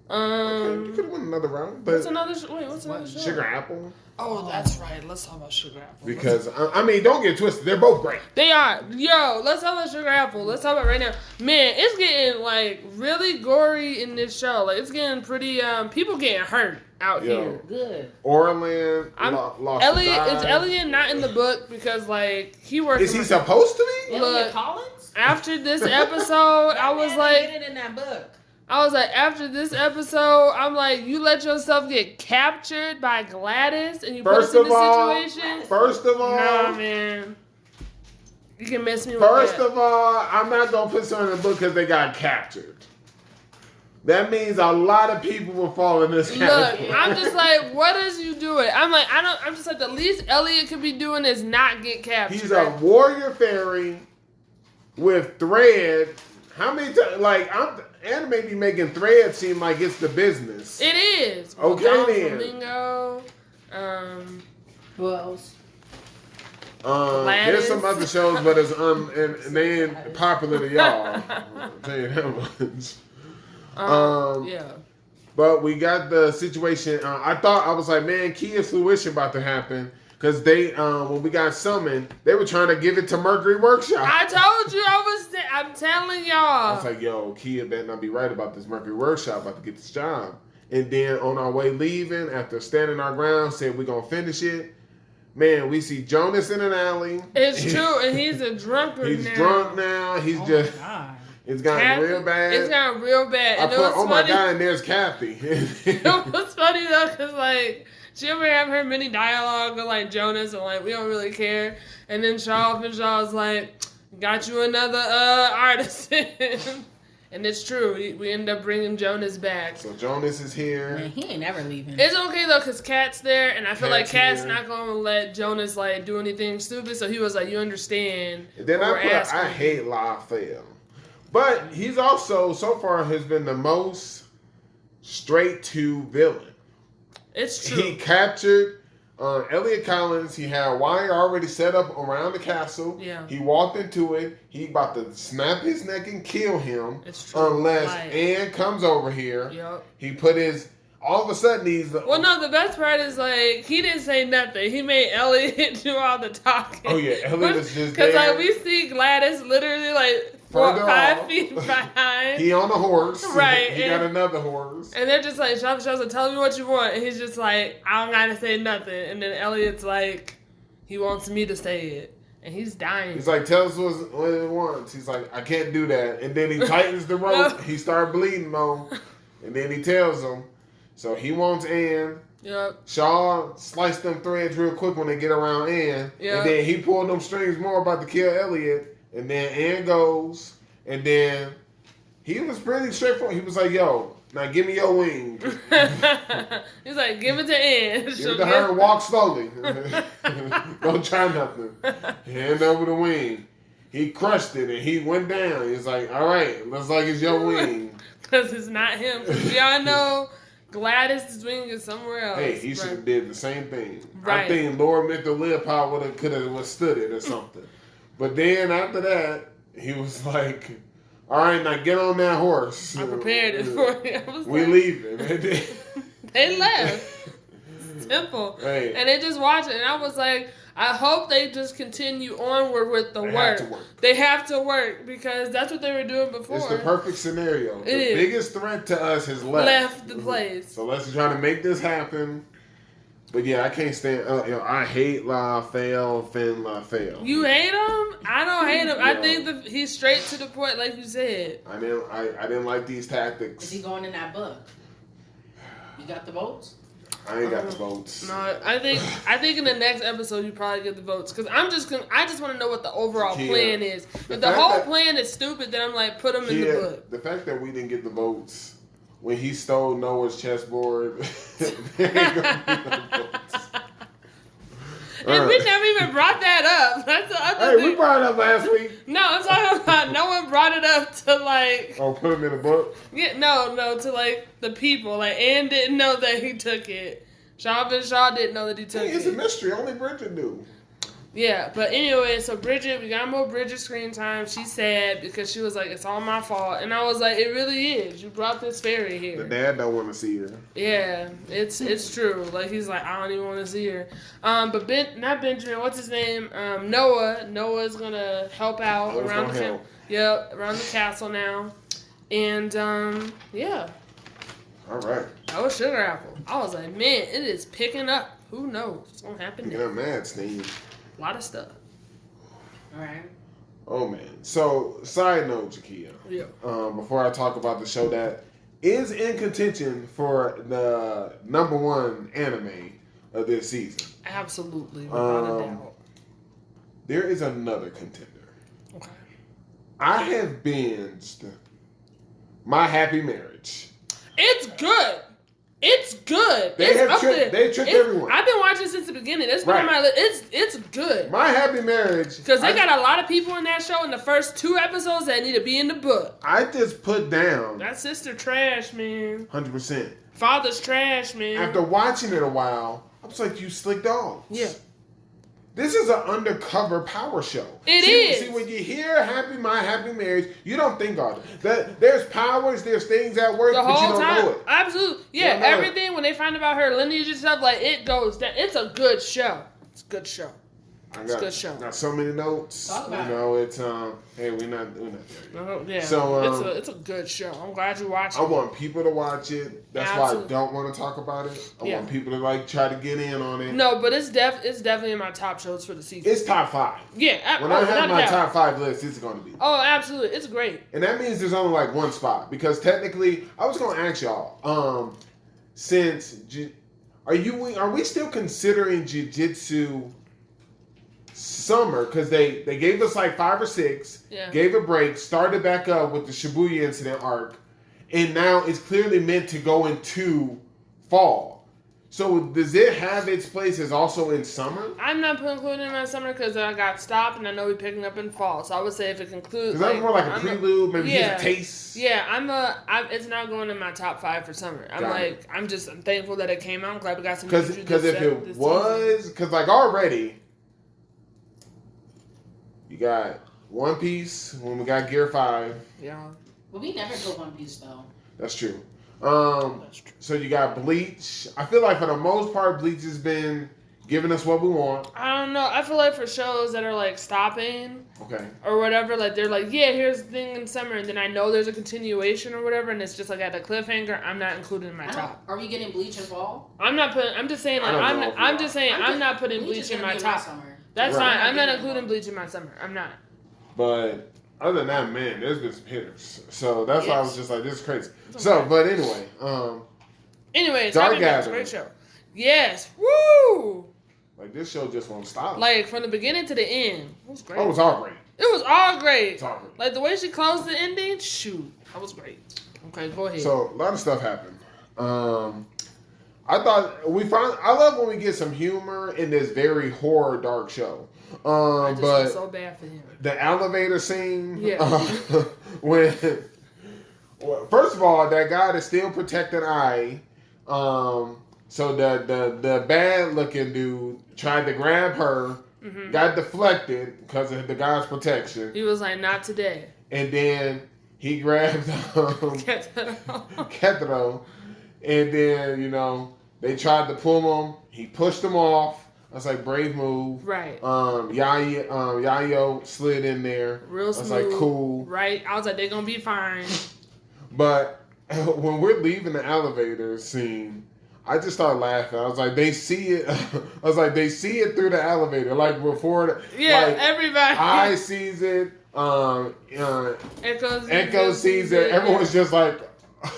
You could have won another round, but what's another show? Sugar Apple. Oh, that's right. Let's talk about Sugar Apple. Because I mean, don't get twisted. They're both great. They are. Yo, let's talk about Sugar Apple. Let's talk about it right now. Man, it's getting like really gory in this show. Like it's getting pretty. People getting hurt out here. Good. Orland lost. Elliot is Elliot not in the book because like he works. Is he supposed to be? Elliot Collins. After this episode, I was like, get it in that book. I was like, after this episode, I'm like, you let yourself get captured by Gladys and you put us in this situation? First of all. Nah, man. You can miss me with First that. of all, I'm not going to put someone in the book because they got captured. That means a lot of people will fall in this category. Look, I'm just like, what is you doing? I'm just like, the least Elliot could be doing is not get captured. He's a warrior fairy with thread. How many times, anime be making thread seem like it's the business. It is. Okay, then. Flamingo. Who else? There's some other shows, but it's and they ain't popular to y'all. I'll tell you that much. Yeah. But we got the situation. I was like, man, Kia's fruition about to happen. Because they, when we got summoned, they were trying to give it to Mercury Workshop. I told you I'm telling y'all. I was like, yo, Kia better not be right about this Mercury Workshop about to get this job. And then on our way leaving, after standing our ground, said we're going to finish it. Man, we see Jonas in an alley. It's true, and he's a drunkard now. He's drunk now. He's just... God. It's gotten real bad. It's gotten real bad. And oh my God, and there's Kathy. It was funny though, because like, she ever have her mini dialogue with like Jonas and like, we don't really care. And then Shaw's like, got you another artisan. And it's true. We end up bringing Jonas back. So Jonas is here. Man, he ain't never leaving. It's okay though, because Kat's there, and I feel like Kat's here. not going to let Jonas like do anything stupid. So he was like, you understand. And then I hate Lafelle. But he's also, so far, has been the most straight to villain. It's true. He captured Elliot Collins. He had wire already set up around the castle. Yeah. He walked into it. He about to snap his neck and kill him. It's true. Unless Like, Ann comes over here. Yep. He put his... All of a sudden, he's... Well, no, the best part is, like, he didn't say nothing. He made Elliot do all the talking. Oh, yeah. Elliot was just Because, there. like, we see Gladys literally, like, Further 5 off. feet behind. He on a horse. Right, He got another horse. And they're just like, Shaw's like, tell me what you want. And he's just like, I don't gotta say nothing. And then Elliot's like, he wants me to say it. And he's dying. He's like, tell us what it wants. He's like, I can't do that. And then he tightens the rope. He started bleeding though. And then he tells him. So he wants Ann. Yep. Shaw sliced them threads real quick when they get around Ann. Yep. And then he pulled them strings more about to kill Elliot. And then Ann goes. And then he was pretty straightforward. He was like, yo, now give me your wing. He's like, give it to Ann. Give it to her and walk slowly. Don't try nothing. Hand over the wing. He crushed it and he went down. He's like, all right, looks like it's your wing. Because it's not him. Because we all know Gladys' wing is somewhere else. Hey, he should have did the same thing. Right. I think Lord Mental Leopold could have withstood it or something. But then after that, he was like, all right, now get on that horse. I prepared it for you. I was We like, leaving. They left. Simple. Hey. And they just watched it. And I was like, I hope they just continue onward with the They work. have to work. They have to work because that's what they were doing before. It's the perfect scenario. The is. biggest threat to us has left. Left the place. So let's try to make this happen. But yeah, I can't stand. I hate Lafelle Fen Lafelle. You hate him? I don't hate him. I No. think that he's straight to the point, like you said. I didn't like these tactics. Is he going in that book? You got the votes? I ain't got the votes. No, I think in the next episode you probably get the votes because I just want to know what the overall Kia, plan is. If the fact whole that- plan is stupid, then I'm like, put him in the Yeah, book. the fact that we didn't get the votes when he stole Noah's chessboard. There ain't gonna be no votes. And we never even brought that up. That's the other Hey, thing. we brought it up last week. No, I'm talking about no one brought it up to like Oh, put him in a book. no to like the people. Like Ann didn't know that he took it. Shaw didn't know that he took Hey, it's a it. mystery. Only Bridget knew. Yeah, but anyway, so Bridget, we got more Bridget screen time. She's sad because she was like, it's all my fault. And I was like, it really is. You brought this fairy here. The dad don't want to see her. Yeah, it's true. Like, he's like, I don't even want to see her. But not Benjamin, what's his name? Noah. Noah's going to help out Noah's around gonna the help. Yep, around the castle now. And, yeah. All right. That was Sugar Apple. I was like, man, it is picking up. Who knows what's going to happen Picking next? up mad, Steve. A lot of stuff. All right. Oh man. So, side note, Jakia. Yeah. Before I talk about the show that is in contention for the #1 anime of this season, Absolutely, without a doubt. there is another contender. Okay. I have binged My Happy Marriage. It's good. It's good. They it's have up tricked- there. they tricked It's- everyone. I've been watching since the beginning. It's been on Right. my list. It's good. My Happy Marriage. Because they got a lot of people in that show in the first 2 episodes that need to be in the book. I just put down That sister trash, man. 100%. Father's trash, man. After watching it a while, I was like, you slick dogs. Yeah. This is an undercover power show. It see, is. See, when you hear My Happy Marriage, you don't think of it. There's powers, there's things at work, The but you whole don't time. know it. Absolutely. You Yeah, don't know everything when they find about her lineage and stuff, like, it goes down. It's a good show. It's a good show. I It's a good show. got so many notes. Talk about it's hey, we're not there yet. Yeah. So it's a good show. I'm glad you watched it. I want people to watch it. That's why I don't want to talk about it. I want people to like try to get in on it. No, but it's definitely in my top shows for the season. It's top 5. Yeah. When I have my top 5 list, it's going to be. Oh, absolutely. It's great. And that means there's only like one spot because technically, I was going to ask y'all, are we still considering Jiu-Jitsu summer? Because they gave us like 5 or 6, gave a break, started back up with the Shibuya incident arc, and now it's clearly meant to go into fall. So does it have its places also in summer? I'm not including it in my summer because I got stopped and I know we're picking up in fall. So I would say if it concludes, because that's more like a prelude, maybe just a taste. Yeah, it's not going in my top 5 for summer. I'm thankful that it came out. I'm glad we got some. Because if it was, because like already, you got One Piece when we got Gear 5. Yeah. But we never go One Piece though. That's true. So you got Bleach. I feel like for the most part, Bleach has been giving us what we want. I don't know. I feel like for shows that are like stopping, or whatever, like they're like, yeah, here's the thing in summer, and then I know there's a continuation or whatever, and it's just like at a cliffhanger. I'm not including in my top. Are we getting Bleach in fall? I'm not putting. I'm just saying. Like, I'm not putting Bleach in my top. That's fine. I'm not including Bleach in my summer. I'm not. But other than that, man, there's been some hitters. So that's why I was just like, this is crazy. So, but anyway. Anyways, Dark Gathering. Great show. Yes. Woo! Like, this show just won't stop. Like, from the beginning to the end. It was great. Oh, it was all great. It was all great. It was all great. Like, the way she closed the ending, shoot. That was great. Okay, go ahead. So, a lot of stuff happened. I love when we get some humor in this very horror dark show. I just feel so bad for him. The elevator scene. Yeah. First of all, that guy that still protected Ai. So the bad looking dude tried to grab her, got deflected because of the guy's protection. He was like, not today. And then he grabbed Ketero. And then, they tried to pull him. He pushed him off. I was like, brave move. Right. Yayo slid in there. Real smooth. I was like, cool. Right. I was like, they're going to be fine. But when we're leaving the elevator scene, I just started laughing. I was like, they see it. I was like, they see it through the elevator. Like, before. Everybody. I sees it. Echo sees it. Everyone's just like.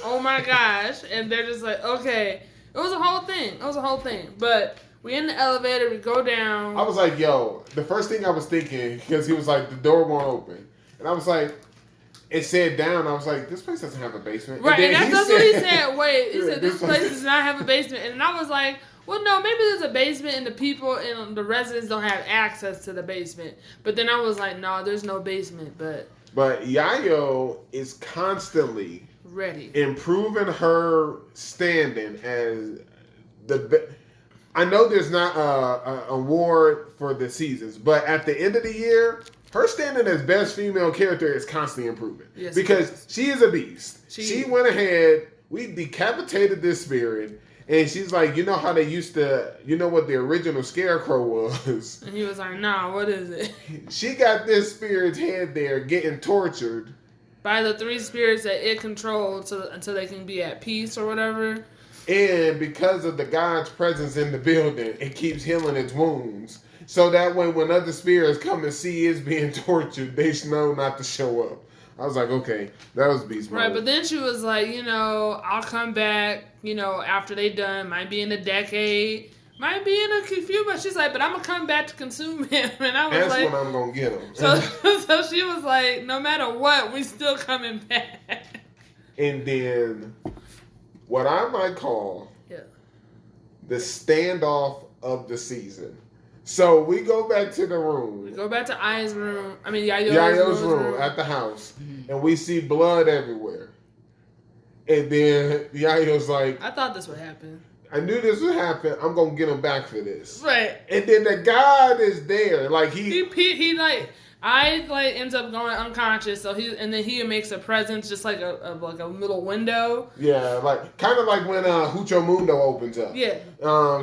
Oh my gosh. And they're just like, okay. It was a whole thing. But we in the elevator, we go down. I was like, yo, the first thing I was thinking, because he was like, the door won't open. And I was like, it said down. I was like, this place doesn't have a basement. Right, and that's what he said. Wait, he said, this place does not have a basement. And I was like, well, no, maybe there's a basement and the people and the residents don't have access to the basement. But then I was like, no, there's no basement. But Yayo is constantly ready, improving her standing as I know there's not an award for the seasons, but at the end of the year, her standing as best female character is constantly improving. Yes, because she is a beast. She went ahead, we decapitated this spirit, and she's like, you know how they used to, what the original Scarecrow was? And he was like, nah, what is it? She got this spirit's head there getting tortured. By the 3 spirits that it controlled until they can be at peace or whatever. And because of the God's presence in the building, it keeps healing its wounds. So that way, when other spirits come and see it's being tortured, they know not to show up. I was like, okay, that was beast mode. Right, but then she was like, I'll come back, after they done. Might be in a decade. Might be in a few, but she's like, but I'm going to come back to consume him. And I was That's like... when I'm going to get him. So she was like, no matter what, we still coming back. And then... what I might call the standoff of the season. So we go back to the room. We go back to Ai's room. I mean, Yayo's room at the house. Mm-hmm. And we see blood everywhere. And then Yayo's like, I thought this would happen. I knew this would happen. I'm going to get him back for this. Right. And then the God is there. Like I I like ends up going unconscious, so he makes a presence, just like a little window. Yeah, like kind of like when Hucho Mundo opens up. Yeah.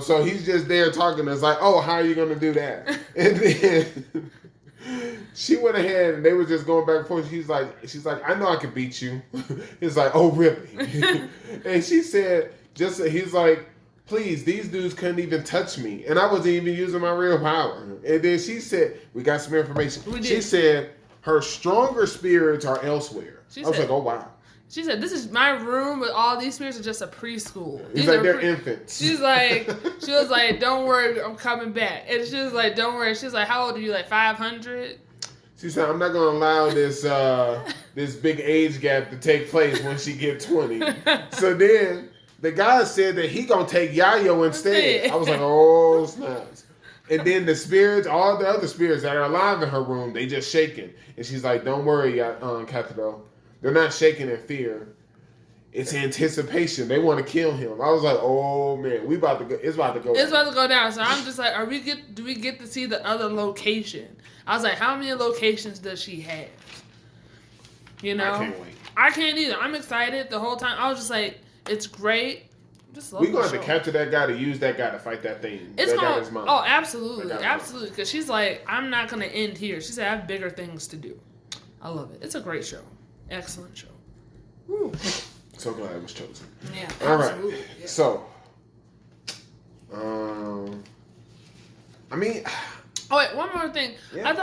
So he's just there talking. It's like, oh, how are you gonna do that? And then she went ahead and they were just going back and forth. She's like, I know I can beat you. He's like, oh really? And she said, he's like, please, these dudes couldn't even touch me. And I wasn't even using my real power. And then she said, we got some information. She said her stronger spirits are elsewhere. I was like, oh wow. She said, this is my room, but all these spirits are just a preschool. He's like, they're infants. She was like, don't worry, I'm coming back. And she was like, don't worry. She was like, how old are you? Like 500? She said, I'm not going to allow this this big age gap to take place when she get 20. So then the guy said that he going to take Yayo instead. I was like, oh, snaps. And then the spirits, all the other spirits that are alive in her room, they just shaking. And she's like, don't worry, Katharo. They're not shaking in fear. It's anticipation. They want to kill him. I was like, oh man, it's about to go. It's about to go down. So I'm just like, do we get to see the other location? I was like, how many locations does she have? You know? I can't wait. I can't either. I'm excited the whole time. I was just like, it's great. Just love We're going to have to capture that guy to use that guy to fight that thing. Oh, absolutely. Absolutely. Because she's like, I'm not going to end here. She said, I have bigger things to do. I love it. It's a great show. Excellent show. Woo. So glad it was chosen. Yeah. All absolutely. right. Yeah. So, I mean... Oh wait, one more thing. Yeah. I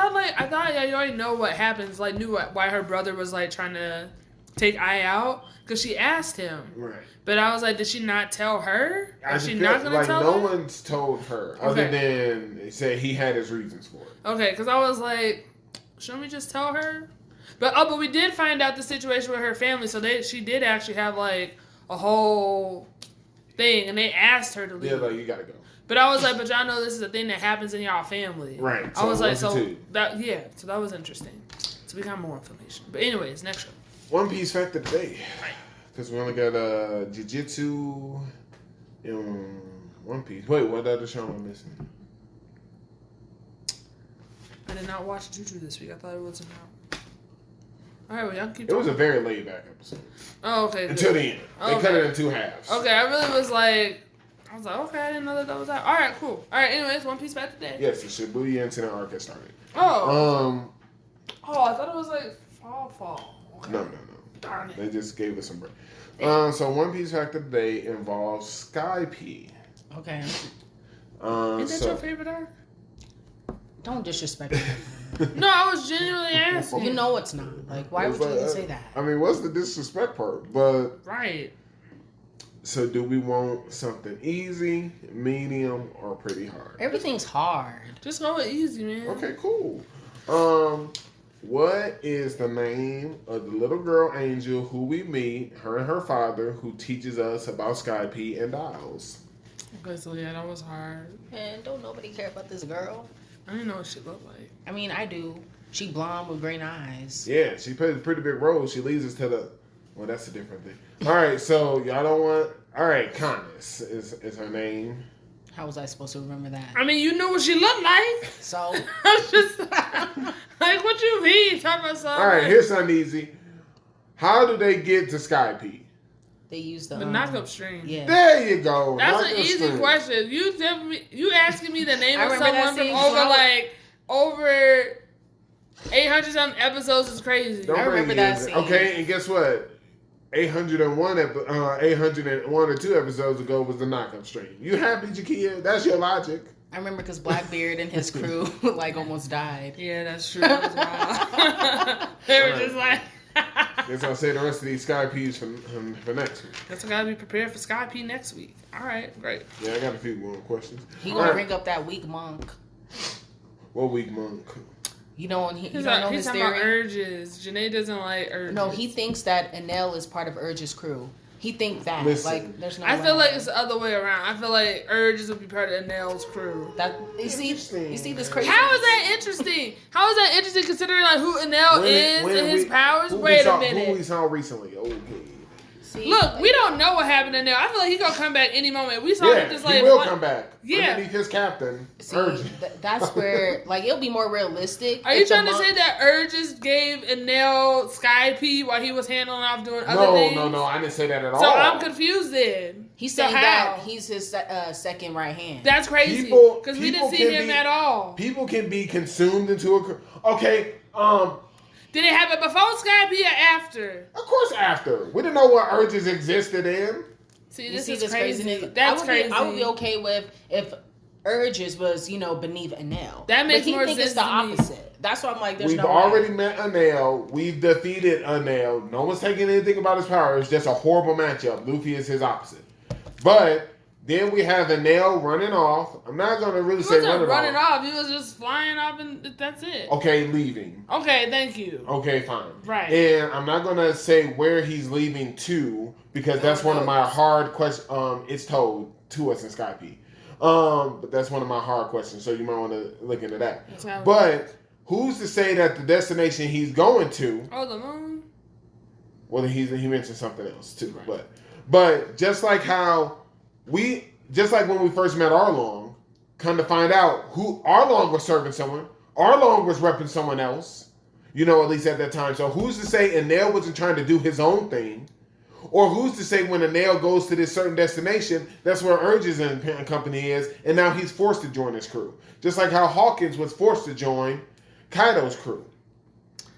thought you already know what happens. Like, knew why her brother was like trying to take Ai out because she asked him. Right. But I was like, did she not tell her? Is she not gonna tell no her? No one's told her other than they said he had his reasons for it. Okay, because I was like, shouldn't we just tell her? But we did find out the situation with her family, so she did actually have like a whole thing, and they asked her to leave. Yeah, like you gotta go. But I was like, but y'all know this is a thing that happens in y'all family. Right. I was like, so that was interesting. So we got more information. But anyways, next show. One Piece fact of the day. Right. Because we only got Jiu-Jitsu in One Piece. Wait, what other show am I missing? I did not watch Juju this week. I thought it wasn't out. All right, well, y'all keep talking. It was a very laid back episode. Oh, okay. Until the end. They cut it in two halves. Okay, I really was like, okay, I didn't know that was out. All right, cool. All right, anyways, One Piece fact today. Yes, the Shibuya incident arc has started. Oh. I thought it was like fall. Okay. No. Darn it. They just gave us some break. So One Piece fact of the day involves Sky P. Okay. Is that your favorite arc? Don't disrespect me. No, I was genuinely asking. You know it's not. Like, why would you even say that? I mean, what's the disrespect part? But right. So do we want something easy, medium, or pretty hard? Everything's hard. Just go with easy, man. Okay, cool. What is the name of the little girl angel who we meet, her and her father, who teaches us about Sky P and Dials? Okay, so yeah, that was hard. And don't nobody care about this girl? I didn't know what she looked like. I mean, I do. She blonde with green eyes. Yeah, she plays a pretty big role. She leads us to the... Well, that's a different thing. All right, so y'all don't want... All right, Connis is her name. How was I supposed to remember that? I mean, you knew what she looked like. So? I was just like, what you mean? Talk about something. All right, here's something easy. How do they get to Sky P? They use the knock-up string. Yeah. There you go. That's an easy question. You asking me the name of someone from over 800 something episodes is crazy. I remember that scene. Okay, and guess what? 801 or 2 episodes ago was the knock-up string. You happy, Jakia? That's your logic. I remember because Blackbeard and his crew like almost died. Yeah, that's true. That was wild. They were just like... Guess I'll say the rest of these Sky P's for next week. Guess I gotta be prepared for Sky P next week. All right, great. Yeah, I got a few more questions. He gonna bring up that weak monk. What weak monk? You know, you don't know his talking theory? about urges. Jenae doesn't like urges. No, he thinks that Enel is part of Urge's crew. He thinks that. Listen, like, there's no I way. feel like it's the other way around. I feel like urges would be part of Enel's crew. You see this crazy. How is that interesting? How is that interesting considering like who Enel is and his powers? Wait a minute. Who we saw recently? Okay. Look, we don't know what happened to Nell. I feel like he gonna come back any moment. We saw him just like he will come back. Yeah, underneath his captain. See, that's where like it'll be more realistic. Are you trying to say that Urges gave Nell Sky P while he was handling off doing other things? No, I didn't say that at all. So I'm confused then. He's saying that he's his second right hand. That's crazy because we didn't see him at all. People can be consumed into a. Okay, Did it happen before Sky P or after? Of course, after. We didn't know what urges existed in. See, this is crazy. That's crazy. I would be okay with if Urges was, beneath Enel. That makes more sense. It's the opposite. That's why I'm like, We've already met Enel. We've defeated Enel. No one's taking anything about his power. It's just a horrible matchup. Luffy is his opposite. But then we have Enel running off. I'm not going to really say running off. He was just flying off and that's it. Okay, leaving. Okay, thank you. Okay, fine. Right. And I'm not going to say where he's leaving to because that's one of my hard questions. It's told to us in Sky P. But that's one of my hard questions. So you might want to look into that. But who's to say that the destination he's going to... Oh, the moon? Well, he mentioned something else too. Right. But just like when we first met Arlong, come to find out who Arlong was serving someone, Arlong was repping someone else, at least at that time. So who's to say Enel wasn't trying to do his own thing? Or who's to say when Enel goes to this certain destination, that's where Urges and company is, and now he's forced to join his crew. Just like how Hawkins was forced to join Kaido's crew.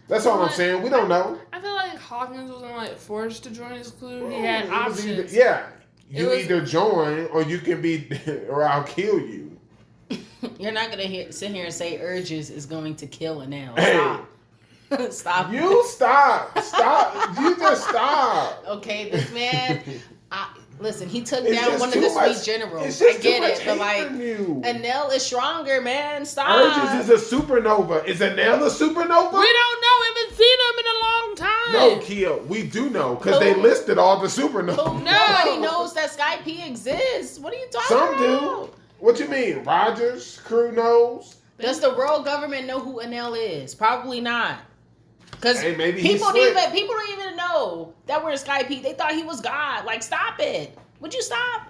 That's all I'm saying. We don't know. I feel like Hawkins wasn't forced to join his crew. He had options. You either join or you can be, or I'll kill you. You're not gonna sit here and say Urges is going to kill Enel. Hey. Stop. You stop. Stop. You just stop. Okay, this man. Listen, he took down one of the Sweet Generals. I get it, but Enel is stronger, man. Stop. Urges is a supernova. Is Enel a supernova? We don't know. We haven't seen him in a long time. No, Kia, we do know because they listed all the supernovas. Nobody knows that Sky P exists. What are you talking about? Some do. What you mean? Rogers' crew knows. Does the world government know who Enel is? Probably not. Because people don't even know that we're in Sky P. They thought he was God. Like, stop it. Would you stop?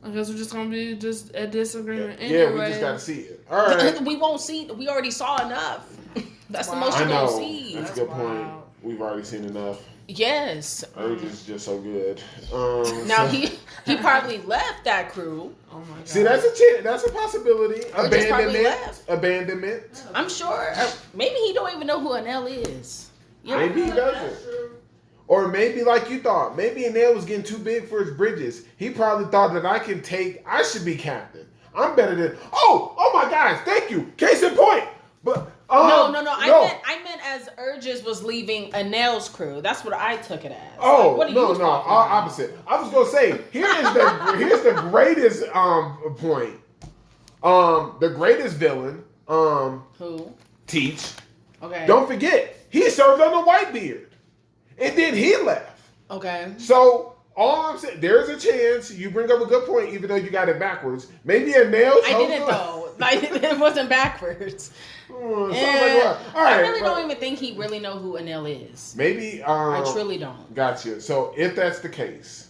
I guess we're just going to be just a disagreement anyway. Yeah, we just got to see it. All right. We won't see. We already saw enough. That's the most you're going to see. That's a good point. We've already seen enough. Yes. Urge is just so good. Now, he probably left that crew. Oh my God. See, that's a possibility. Abandonment. I'm sure. Maybe he don't even know who Enel is. Maybe he doesn't. Or maybe like you thought. Maybe Enel was getting too big for his bridges. He probably thought that I should be captain. I'm better than... Oh my God. Thank you. Case in point. But... No. I meant as Urges was leaving Enel's crew. That's what I took it as. Oh, like, opposite. I was gonna say here's the greatest point. The greatest villain. Who? Teach. Okay. Don't forget he served under Whitebeard, and then he left. Okay. So all I'm saying, there's a chance you bring up a good point, even though you got it backwards. Maybe Enel. I didn't though. It wasn't backwards. All right, I really don't even think he really know who Enel is. Maybe I truly don't. Gotcha. So if that's the case,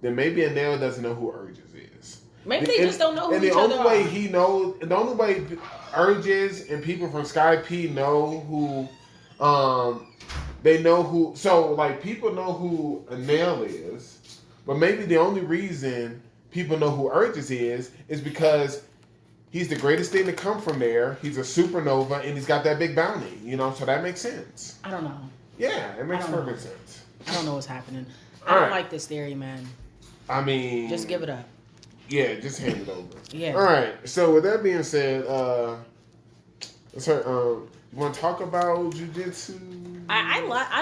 then maybe Enel doesn't know who Urges is. Maybe they just don't know who each other are. The only way Urges and people from Sky P know who, they know who. So like people know who Enel is, but maybe the only reason people know who Urges is because he's the greatest thing to come from there. He's a supernova, and he's got that big bounty. So that makes sense. I don't know. Yeah, it makes perfect sense. I don't know what's happening. I don't like this theory, man. I mean... Just give it up. Yeah, just hand it over. Yeah. All right, so with that being said, you want to talk about Jiu-Jitsu? I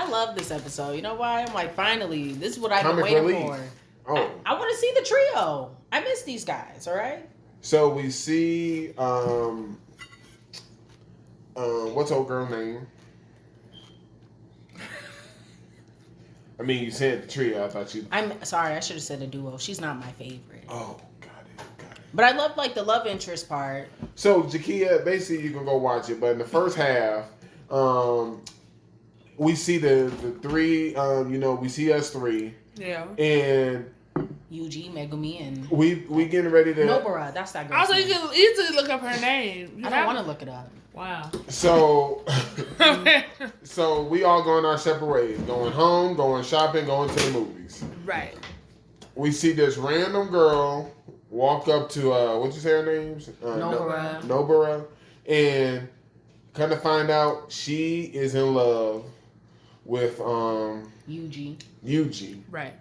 love this episode. You know why? I'm like, finally, this is what I've been waiting for. Oh. I want to see the trio. I miss these guys, all right? So we see, what's old girl name? I mean, you said the trio. I thought you... I'm sorry. I should have said a duo. She's not my favorite. Oh, got it. But I love, the love interest part. So, Jakia, basically, you can go watch it. But in the first half, we see the three. We see us three. Yeah. And Yuji, Megumi, and we getting ready to. Nobara. That's that girl. Also, you can easily look up her name. I don't want to look it up. Wow. So, so we all going our separate ways. Going home, going shopping, going to the movies. Right. We see this random girl walk up to what'd you say her name's? Nobara. Nobara, and kind of find out she is in love with Yuji. Right.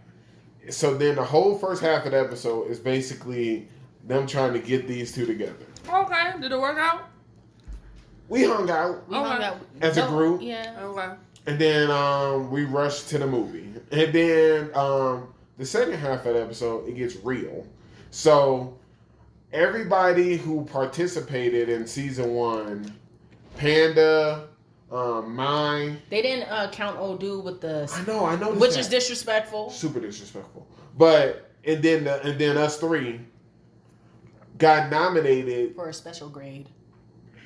So then the whole first half of the episode is basically them trying to get these two together. Okay. Did it work out? We hung out. We hung out as a group. Yeah. Okay. And then we rushed to the movie. And then the second half of the episode, it gets real. So everybody who participated in season 1, Panda, Mai. They didn't count old dude with the. I know. Which is disrespectful. Super disrespectful. But and then us three got nominated for a special grade.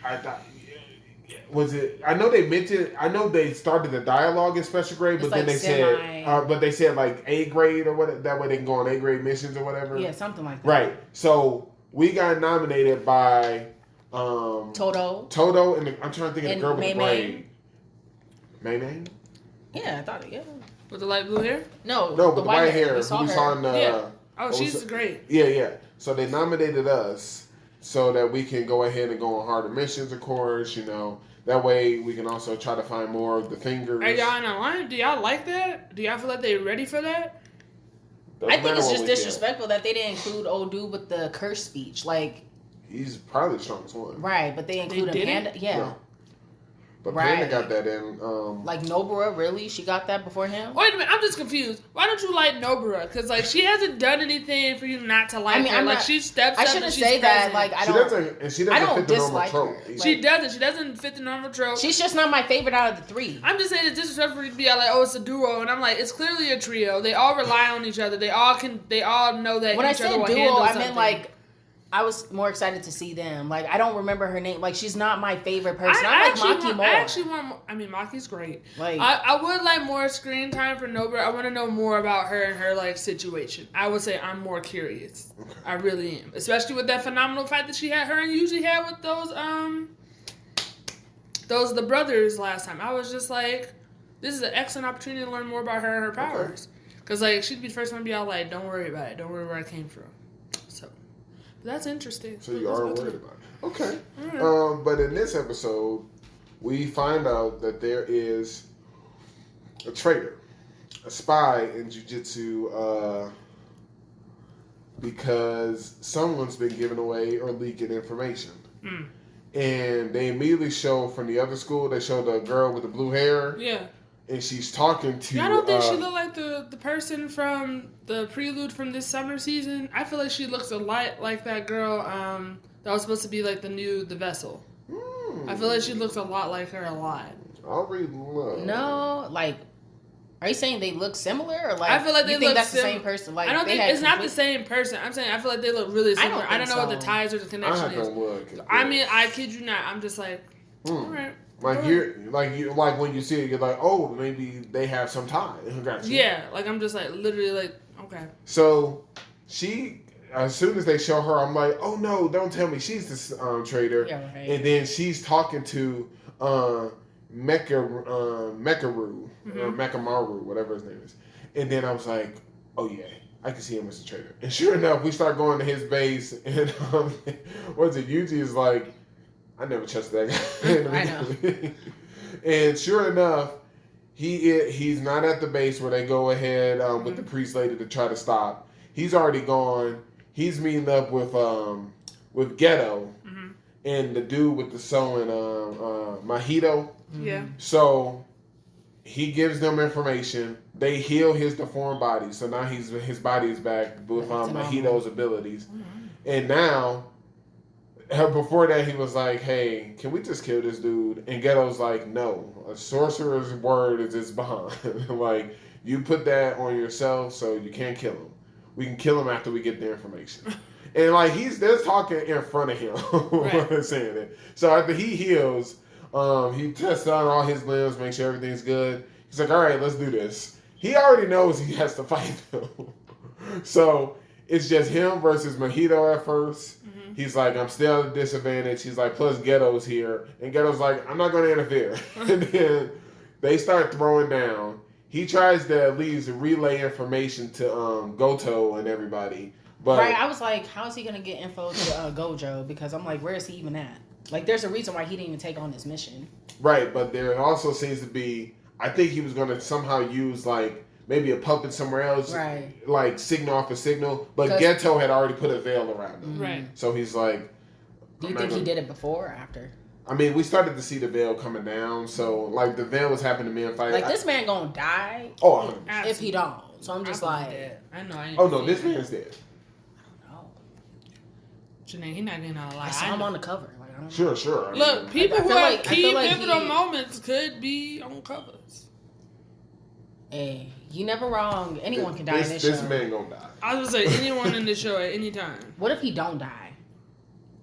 I thought. Was it? I know they mentioned. I know they started the dialogue in special grade, but then they said, but they said like A grade or what. That way they can go on A grade missions or whatever. Yeah, something like that. Right. So we got nominated by Toto, and I'm trying to think of the girl with the braid. May. Yeah, I thought it. Yeah. With the light blue hair? No, with the white hair. We saw her. In the, yeah. Oh, she's great. Yeah. So they nominated us so that we can go ahead and go on harder missions, of course, That way we can also try to find more of the fingers. Are y'all in a line? Do y'all like that? Do y'all feel like they're ready for that? I think it's just disrespectful that they didn't include old dude with the curse speech. Like, he's probably the strongest one. Right, but they included Panda. Yeah. No. But Panda got that in. Like Nobara, really? She got that before him? Wait a minute, I'm just confused. Why don't you like Nobara? Because like she hasn't done anything for you not to like her. Like she steps up. I shouldn't say that. Like she doesn't fit the normal trope. She doesn't. She doesn't fit the normal trope. She's just not my favorite out of the three. I'm just saying it's disrespectful for you to be like, oh, it's a duo, and I'm like, it's clearly a trio. They all rely on each other. They all know that. When each other will I said duo, I meant like. I was more excited to see them. Like, I don't remember her name. Like, she's not my favorite person. I like Maki more. I actually want more. I mean, Maki's great. Like, I would like more screen time for Nobara. I want to know more about her and her, like, situation. I would say I'm more curious. Okay. I really am. Especially with that phenomenal fight that her and Yuji had with the brothers last time. I was just like, this is an excellent opportunity to learn more about her and her powers. Because, like, she'd be the first one to be all like, don't worry about it. Don't worry where I came from. So... That's interesting. So you are worried about it. Okay. Right. But in this episode, we find out that there is a traitor, a spy in jiu-jitsu, because someone's been giving away or leaking information. Mm. And they immediately show from the other school, they show the girl with the blue hair. Yeah. And she's talking to... I don't think she looked like the person from the prelude from this summer season. I feel like she looks a lot like that girl that was supposed to be like the vessel. I feel like she looks a lot like her a lot. I'll read love. No, like... Are you saying they look similar? Or like, I feel like they look that's the same person? Like, I don't think it's not the same person. I'm saying I feel like they look really similar. I don't know what the ties or the connection is. I mean, I kid you not. I'm just like, all right. Like when you see it, you're like, oh, maybe they have some tie. Yeah, like I'm just like literally like, okay. So she, as soon as they show her, I'm like, oh no, don't tell me she's the traitor. Yeah, right. And then she's talking to Mekaru or Mekamaru, whatever his name is. And then I was like, oh yeah, I can see him as a traitor. And sure enough, we start going to his base, and what's it? Yuji is like, I never trusted that guy. I know. And sure enough, he's not at the base where they go ahead with the priest lady to try to stop. He's already gone. He's meeting up with Ghetto and the dude with the sewing, Mahito. Yeah. So he gives them information. They heal his deformed body. So now his body is back with Mahito's abilities. And now... Before that, he was like, hey, can we just kill this dude? And Ghetto's like, no. A sorcerer's word is his bond. Like, you put that on yourself, so you can't kill him. We can kill him after we get the information. And, like, they're talking in front of him. Right. Saying it. So after he heals, He tests out all his limbs, make sure everything's good. He's like, all right, let's do this. He already knows he has to fight them. So it's just him versus Mojito at first. Mm-hmm. He's like, I'm still at a disadvantage. He's like, plus Ghetto's here. And Ghetto's like, I'm not going to interfere. And then they start throwing down. He tries to at least relay information to Goto and everybody. But right, I was like, how is he going to get info to Gojo? Because I'm like, where is he even at? Like, there's a reason why he didn't even take on this mission. Right, but there also seems to be, I think he was going to somehow use, like, maybe a puppet somewhere else, right? Like signal off a signal. But Ghetto had already put a veil around him, right? So he's like, do you think he did it before or after? I mean, we started to see the veil coming down, so like the veil was happening to me and fight. Like this man gonna die. Oh, if he don't. So I'm just like, I know. Oh no, this man's dead. I don't know. Jenae, he not getting out alive. I saw him on the cover. Like, I don't know. Sure. Look, people who have key pivotal moments could be on covers. Hey, you never wrong. Anyone can die in this show. This man gonna die. I was gonna say anyone in this show at any time. What if he don't die?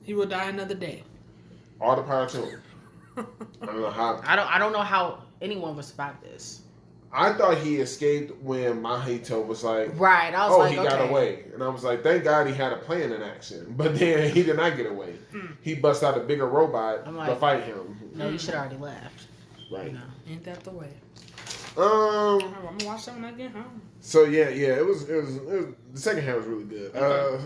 He will die another day. All the power to him. I don't know how. I don't know how anyone would survive this. I thought he escaped when Mahito was like, right. I was like, he got away, and I was like, thank God he had a plan in action. But then he did not get away. He bust out a bigger robot to fight him. No, you should have already left. Right. You know. Ain't that the way? Oh, I'm gonna watch that when I get home. So yeah, it was the second half was really good.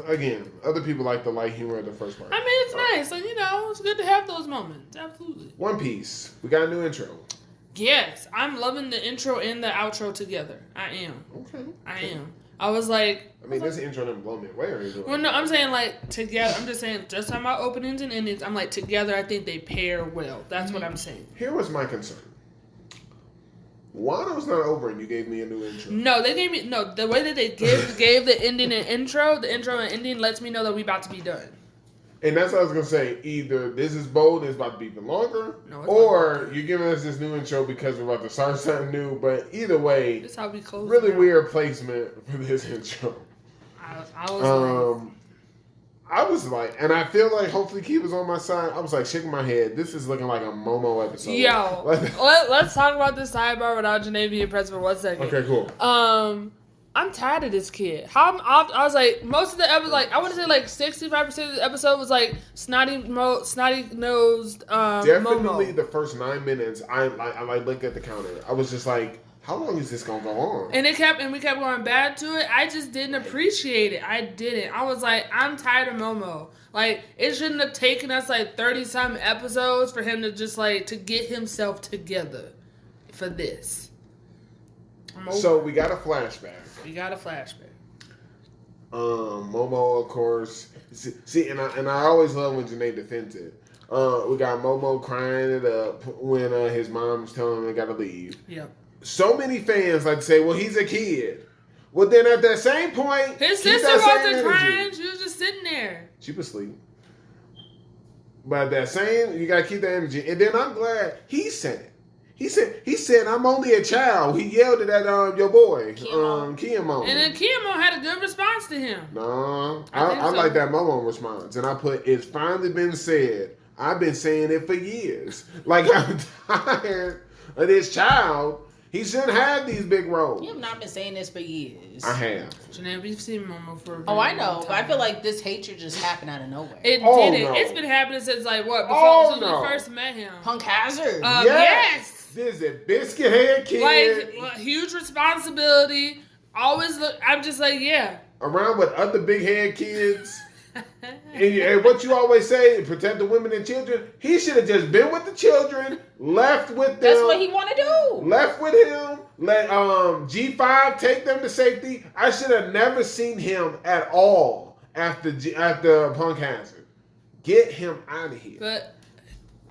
Again, other people like the light humor of the first part. I mean, it's nice. Like, it's good to have those moments. Absolutely. One Piece, we got a new intro. Yes, I'm loving the intro and the outro together. I am. Okay. I am. I was like... I mean, this intro didn't blow me away or anything. Well, no, I'm saying, like, together. I'm just saying, just talking about openings and endings, I'm like, together, I think they pair well. That's what I'm saying. Here was my concern. Wano's not over and you gave me a new intro. No, they gave me... No, the way that they gave the ending and intro, the intro and ending lets me know that we about to be done. And that's what I was going to say. Either this is bold and it's about to be even longer, or you're giving us this new intro because we're about to start something new. But either way, that's how we close really weird placement for this intro. I was like, and I feel like hopefully Kiva's on my side. I was like shaking my head. This is looking like a Momo episode. Yo, let's talk about this sidebar without Jenae being present for 1 second. Okay, cool. I'm tired of this kid. I was like, most of the episode, like, I want to say like 65% of the episode was like snotty nosed. Definitely Momo. the first 9 minutes. I looked at the counter. I was just like, how long is this gonna go on? And we kept going back to it. I just didn't appreciate it. I didn't. I was like, I'm tired of Momo. Like, it shouldn't have taken us like 30-some episodes for him to just like to get himself together for this. So we got a flashback. Momo, of course. See, and I always love when Jenae defends it. We got Momo crying it up when his mom's telling him they gotta leave. Yep. So many fans like to say, well, he's a kid. Well, then at that same point, his sister wasn't crying. She was just sitting there. She was asleep. But at that same, you gotta keep that energy. And then I'm glad he said it. He said, I'm only a child. He yelled it at your boy, Kiyamo. And then Kiyamo had a good response to him. No, I like that Momo response. And I put, it's finally been said. I've been saying it for years. Like, I'm tired of this child. He shouldn't have these big roles. You have not been saying this for years. I have. Jenae, we've seen Momo for a very I know, long time. but I feel like this hatred just happened out of nowhere. It didn't. No. It's been happening since like what? Before we first met him. Punk Hazard. Yes. This is a biscuit head kid. Like, huge responsibility. Always look. I'm just like, yeah. Around with other big head kids. and what you always say, protect the women and children. He should have just been with the children, left with them. That's what he want to do. Left with him. Let G5 take them to safety. I should have never seen him at all after Punk Hazard. Get him out of here. But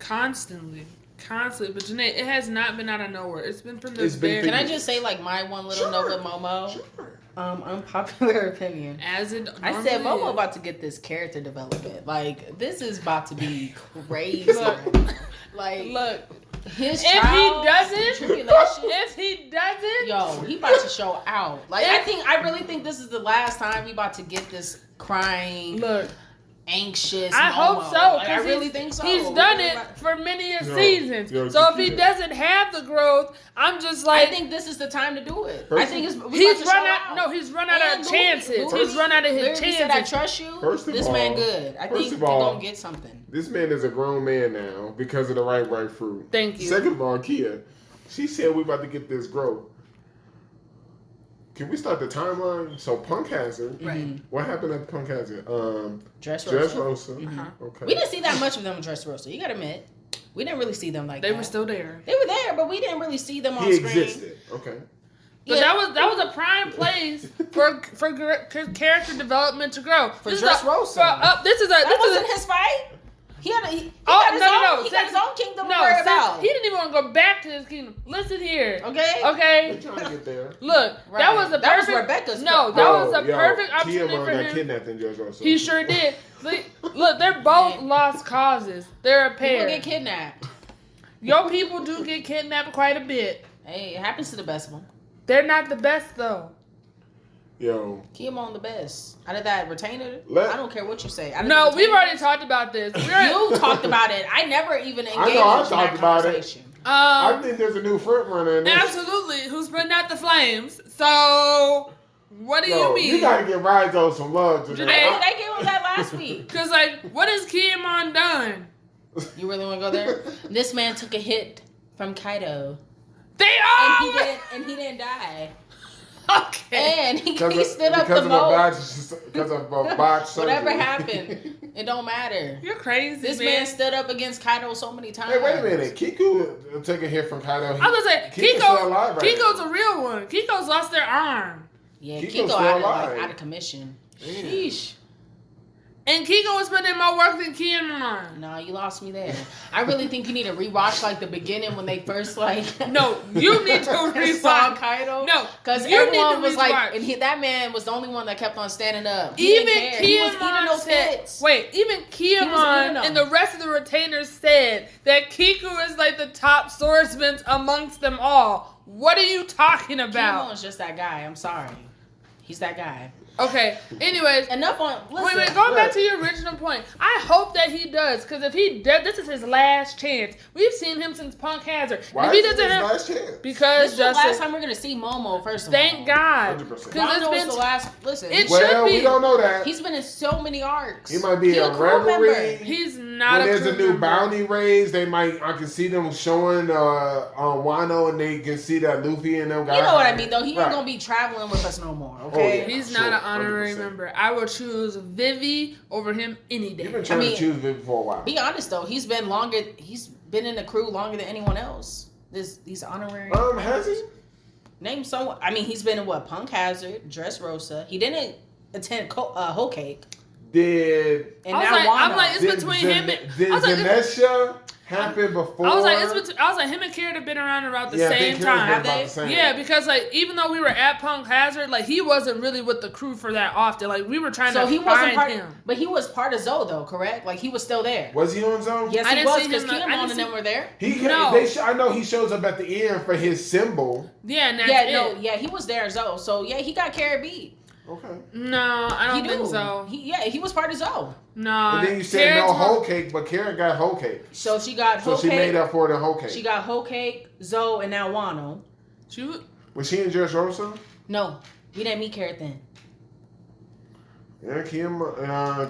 constantly. But Jenae, it has not been out of nowhere. It's been from the very... Can I just say like my one little note with Momo? Sure. Unpopular opinion. As it I said Momo about to get this character development. Like, this is about to be crazy. Look, his if he doesn't, yo, he about to show out. Like, I really think this is the last time we about to get this crying. Look, anxious. I hope Momo. so. Like, I really think so. He's done it for many seasons. So if he doesn't have the growth, I'm just like, I think this is the time to do it. First I think he's run out. No, he's run out of chances. He's run out of his chances. Said, I trust you. First of this all, man good. I think you're gonna get something. This man is a grown man now because of the right fruit. Thank you. Second of all, Kia, she said we about to get this growth. Can we start the timeline? So Punk Hazard. Right. What happened at Punk Hazard? Dressrosa. Mm-hmm. Okay. We didn't see that much of them in Dressrosa. You gotta admit. We didn't really see them like that. They were still there. They were there, but we didn't really see them on He screen. existed. Okay. But that was a prime place for character development to grow. For Dressrosa. This wasn't his fight. He got his own kingdom to worry about. He didn't even want to go back to his kingdom. Listen here. Okay. They're trying to get there. Look, right. that was Rebecca's. No, that was a perfect opportunity Kia for him. got kidnapped in Dressrosa. He sure did. Look, they're both lost causes. They're a pair. People get kidnapped. Your people do get kidnapped quite a bit. Hey, it happens to the best of them. They're not the best though. Yo. Kiyomon the best. Out of that retainer, I don't care what you say. No, we've already talked about this. You talked about it. I never even engaged I in talked that about conversation. I think there's a new front runner in this. Absolutely. Who's putting out the flames? So, what do you mean? You gotta give Rizo some love today. They gave him that last week. Because, what has Kiyomon done? You really want to go there? This man took a hit from Kaido. And he didn't die. Okay. And he stood up the most. Because of a botch surgery. Whatever happened, it don't matter. You're crazy, This man stood up against Kaido so many times. Hey, wait a minute. Kiku took a hit from Kaido. I was going to say, Kiko's a real one. Kiko's lost their arm. Yeah, Kiko's Kiko out of commission. Sheesh. And Kiko was putting in more work than Kiyomon. No, you lost me there. I really think you need to rewatch the beginning when they first No, you need to rewatch saw Kaido. No, because everyone was and that man was the only one that kept on standing up. Even Kiyomon said, even Kiyomon and the rest of the retainers said that Kiku is the top swordsman amongst them all. What are you talking about? Kiyomon's just that guy. I'm sorry, he's that guy. Okay. Anyways, enough on. Listen, wait. Going back to your original point, I hope that he does, because if he does, this is his last chance. We've seen him since Punk Hazard. Why if he is doesn't his have, last chance? Because this is the last time we're gonna see Momo. First of all, thank God. 100%. Because it's been the last. Listen, it should be. We don't know that. He's been in so many arcs. He might be a reverie. He's not. When a there's a new bounty raised, I can see them showing on Wano, and they can see that Luffy and them guys. You know what I mean, though. He ain't gonna be traveling with us no more. Okay, he's not an honorary member. I will choose Vivi over him any day. You've been trying to choose Vivi for a while. Be honest though, he's been in the crew longer than anyone else. These honorary. Has he? Name someone. I mean, he's been in Punk Hazard, Dressrosa. He didn't attend Whole Cake. I'm like, it's between him and. Did Zenesha happen before? I was like, him and Kira have been around about the same time. Have they? Yeah, because even though we were at Punk Hazard, he wasn't really with the crew for that often. We were trying to find him. But he was part of Zoe though, correct? He was still there. Was he on Zoe? Yes, he was, because Kiyomon and them were there. I know he shows up at the end for his symbol. Yeah, and that's it. He was there as Zoe. So yeah, he got carried beat. Okay. No, I don't think so. He was part of Zoe. No. And then you said no whole cake, but Karen got whole cake. So she got whole cake. So she made up for the whole cake. She got whole cake, Zoe, and now Wano. Was she in Dressrosa? No, we didn't meet Carrot then. Yeah,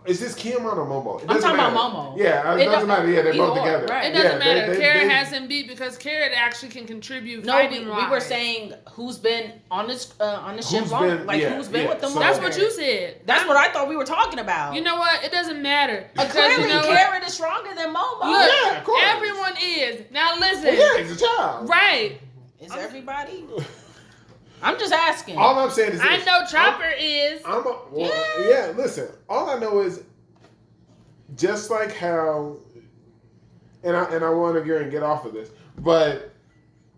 is this Kiyomon or Momo? I'm talking about Momo. Yeah, it doesn't matter. Yeah, they're both together. Right. It doesn't matter. Carrot hasn't beat because Carrot actually can contribute. No, we were saying who's been on the ship long, who's been with them. So that's what you said. That's what I thought we were talking about. You know what? It doesn't matter. Clearly, Carrot is stronger than Momo. Look, yeah, of course. Everyone is. Now listen. Well, yeah, he's a child. Right. Is everybody? I'm just asking. All I'm saying is this. I know Chopper is. Listen. All I know is, just like how, and I want to get off of this, but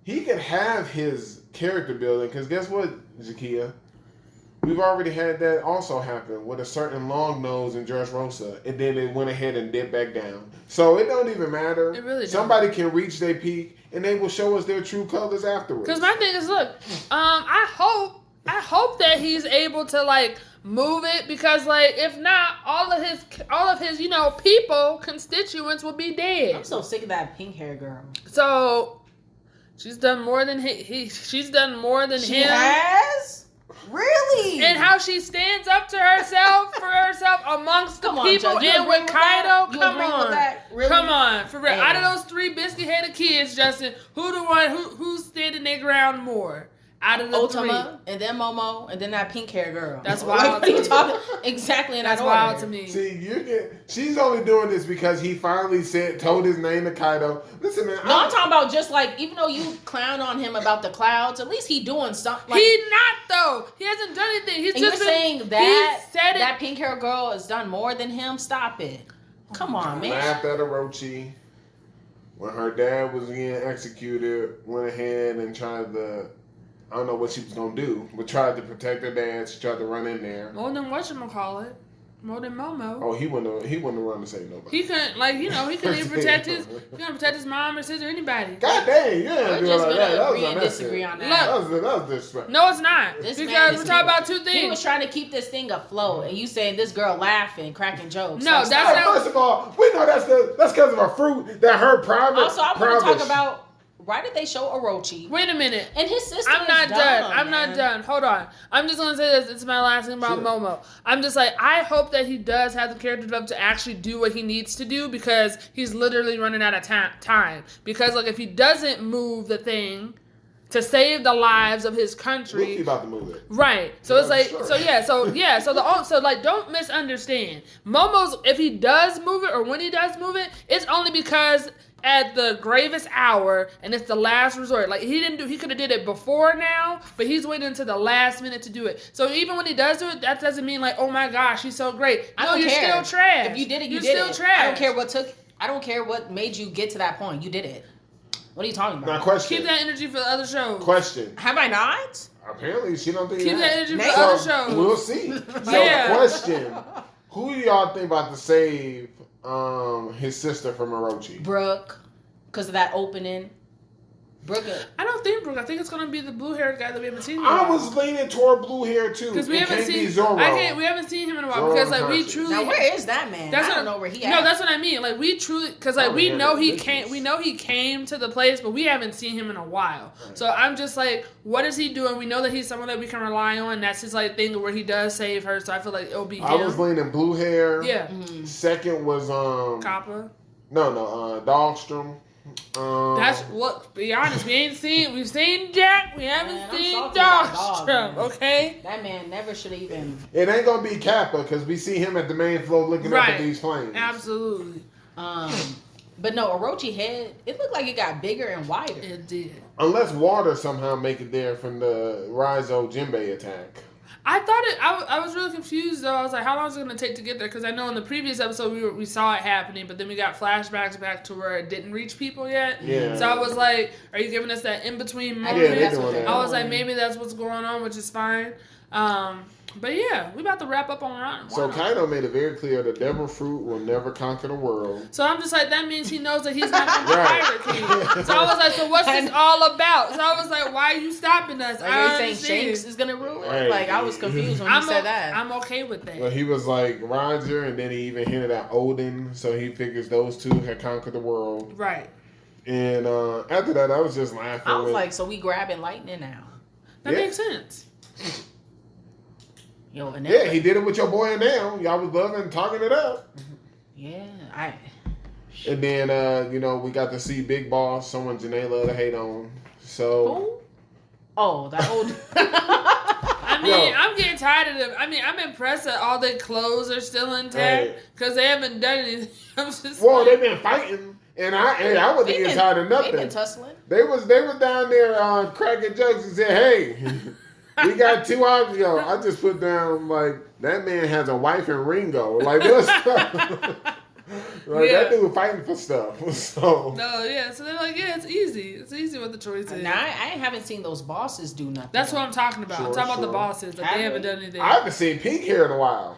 he could have his character building, because guess what, Jakia? We've already had that also happen with a certain long nose in Dressrosa, and then it went ahead and dipped back down. So it don't even matter. It really Somebody can reach their peak, and they will show us their true colors afterwards. Because my thing is, look, I hope that he's able to move it, because like if not, all of his people, constituents will be dead. I'm so sick of that pink hair girl. So she's done more than she's done more than She him. has? Really? And how she stands up to herself amongst the people and with Kaido. Come on. Really? Come on. For real. Damn. Out of those 3 biscuit headed kids, Justin, who's standing their ground more? Out of the Otama, 3. and then Momo, and then that pink hair girl. That's Like, wild. what are you talking? Exactly in That's that wild order. to me. See, she's only doing this because he finally told his name to Kaido. Listen, man. No, I'm talking about just like, even though you clown on him about the clouds, at least he doing something. Like, He not though. He hasn't done anything. He's and just you're saying he that said it. that pink hair girl has done more than him? Stop it. Come on, man. Laughed at Orochi when her dad was getting executed. Went ahead and tried to. I don't know what she was gonna do, but tried to protect her dad. She tried to run in there. More than whatchamacallit. More than Momo. Oh, he wouldn't run to save nobody. He couldn't, he couldn't even protect his mom or sister or anybody. God dang, you didn't We're do it just like that. That gonna was agree and unnecessary. disagree on that. That was disrespectful. No, it's not. This man Because is we're talking about 2 He things. was trying to keep this thing afloat, and you saying this girl laughing, cracking jokes. No, Like, that's stop. not- First of all, we know that's because of a fruit that her private. Also, I want to private- talk about, why did they show Orochi? Wait a minute. And his sister I'm is not dumb, done. I'm man. not done. Hold on. I'm just gonna say this. It's my last thing about Sure. Momo. I'm just like, I hope that he does have the character developed to actually do what he needs to do, because he's literally running out of time. Because like if he doesn't move the thing to save the lives of his country, Luffy about to move it. right? So Yeah, it's like, sure. so like, don't misunderstand. Momo's, if he does move it or when he does move it, it's only because at the gravest hour, and it's the last resort. Like he could have did it before now, but he's waiting until the last minute to do it. So even when he does do it, that doesn't mean like, oh my gosh, he's so great. I don't you're care. still trash. If you did it, you're you did still it. trash. I don't care what made you get to that point. You did it. What are you talking Now, about? question. Keep that energy for the other shows. Question. Have I not? Apparently, she don't think Keep you that have. energy for Nate? the other So, shows. we'll see. So, Yeah. question. Who do y'all think about to save his sister from Orochi? Brooke, because of that opening. Brooke. I don't think Brooke. I think it's gonna be the blue-haired guy that we haven't seen. In a I while. was leaning toward blue hair too. Because we It haven't can't be seen Zoro. we haven't seen him in a while, Zoro because like we Uncharted. truly. Now where is that man? I don't know where he at. No, that's what I mean. Like we truly, because like Oh, we yeah, know he business. came. We know he came to the place, but we haven't seen him in a while. Right. So I'm just like, what is he doing? We know that he's someone that we can rely on. That's his like thing where he does save her. So I feel like it'll be him. I was leaning blue hair. Yeah, Second was Kappa. Dogstrom. That's what. Be honest, we've seen Jack. We haven't Man, I'm seen salty about Dog, Dogstrom. man. Okay. That man never should have even. It ain't gonna be Kappa because we see him at the main floor looking up Right. at these flames. Absolutely, But no, Orochi head. It looked like it got bigger and wider. it did. Unless water somehow make it there from the Raizo Jinbei attack. I thought it. I was really confused though. I was like, how long is it gonna take to get there? Because I know in the previous episode we saw it happening, but then we got flashbacks back to where it didn't reach people yet. Yeah. So I was like, are you giving us that in between moment? Yeah, they're that's doing what that. I was like, maybe that's what's going on, which is fine. But yeah, we about to wrap up on Wano. So Kaido made it very clear the devil fruit will never conquer the world. So I'm just like, that means he knows that he's not from the Right. Pirate King. So I was like, so what's this all about? So I was like, why are you stopping us? Like I they don't saying understand. Shanks is gonna rule it. Right. Like I was confused when you said that. I'm okay with that. Well, he was like Roger, and then he even hinted at Odin, so he figures those two had conquered the world. Right. And after that, I was just laughing. I was with- like, so we grabbing lightning now. That Yeah. makes sense. Yo, and yeah, he did it with your boy now. Y'all was loving talking it up. Yeah, And then, we got to see Big Boss, someone Jenae love to hate on. So, Who? Oh, that old. I mean, Yo. I'm getting tired of them. I mean, I'm impressed that all their clothes are still intact Right. because they haven't done anything. I'm just well, like, they've been fighting, and I wasn't They getting been- tired of They nothing. been tussling. They was down there cracking jokes and said, "Hey, we got 2 hours ago." I just put down like that man has a wife in Ringo. Like this, like Yeah. that dude fighting for stuff. So no, yeah. So they're like, yeah, it's easy. It's easy what the choice is. Now I haven't seen those bosses do nothing. That's what I'm talking about. I'm Sure, talking about sure. the bosses. Like, Have they haven't we? done anything. I haven't seen Pink hair in a while.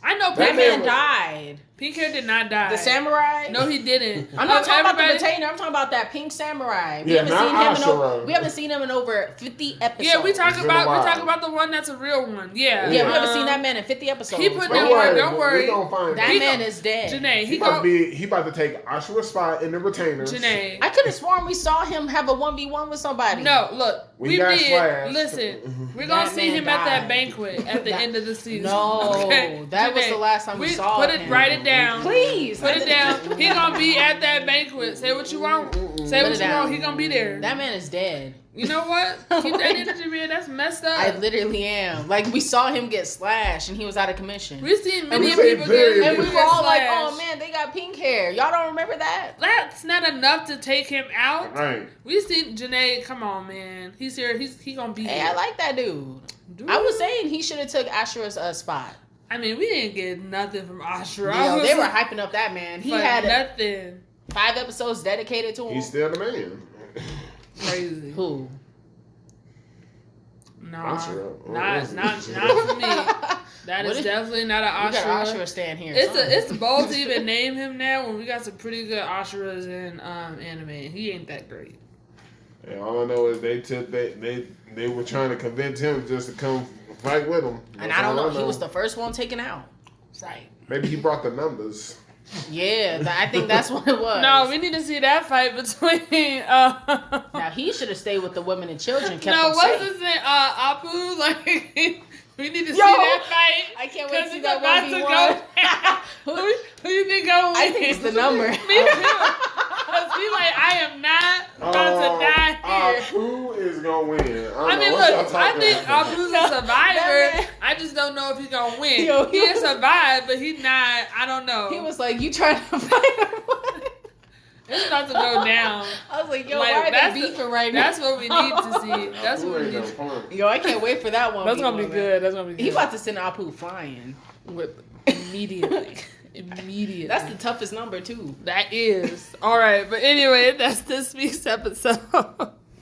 I know That That Pink man man was- died. Pink hair did not die. The samurai? No, he didn't. I'm not talking about the retainer. I'm talking about that pink samurai. We haven't seen him in over 50 episodes. Yeah, we talk about the one that's a real one. Yeah. Yeah, we haven't seen that man in 50 episodes. He put in work. Don't worry. That man is dead. Jenae, he about to take Ashura's spot in the retainers. Jenae, I could have sworn we saw him have a 1v1 with somebody. No, look, we got did. slashed. Listen, we're gonna see him at that banquet at the end of the season. No, okay? that was the last time we saw him. Write it down. Please. Put it down. He gonna be at that banquet. Say what you want. Say what you want. He gonna be there. That man is dead. You know what? Keep that energy, man. That's messed up. I literally am. Like, we saw him get slashed and he was out of commission. We've seen many people get and we were all like, oh man, they got pink hair. Y'all don't remember that? That's not enough to take him out. Right. We seen Jenae. Come on, man. He's here. He gonna be here. Hey, I like that dude. I was saying he should have took Ashura's spot. I mean, we didn't get nothing from Ashura. Yeah, they were hyping up that man. He had nothing. 5 episodes dedicated to him. He's still the man. Crazy. Who? No, Ashura. not for me. That is definitely not an Ashura. We got Ashura stand here. It's bold to even name him now when we got some pretty good Ashuras in anime. He ain't that great. And all I know is they were trying to convince him just to come fight with him. And I don't know. He was the first one taken out. Right. Maybe he brought the numbers. Yeah, I think that's what it was. No, we need to see that fight between. Now he should have stayed with the women and children. Kept no, them what's safe. his name? Like we need to see that fight. I can't wait to see it's that about to 1v1. Who you think gonna win? I think it's the number. Me too. Cause he like, I am not about to die here. Who is gonna win? I mean, look, I think Abu's a survivor. I just don't know if he's gonna win. Yo, he survived, but he's not. I don't know. He was like, "You trying to fight him?" It's about to go down. I was like, "Yo, why are they beefing right now?" That's what we need to see. That's what we need. Yo, I can't wait for that one. That's gonna be good. That's gonna be good. He about to send Apu flying immediately. Immediately. That's the toughest number too. That is. All right, but anyway, that's this week's episode.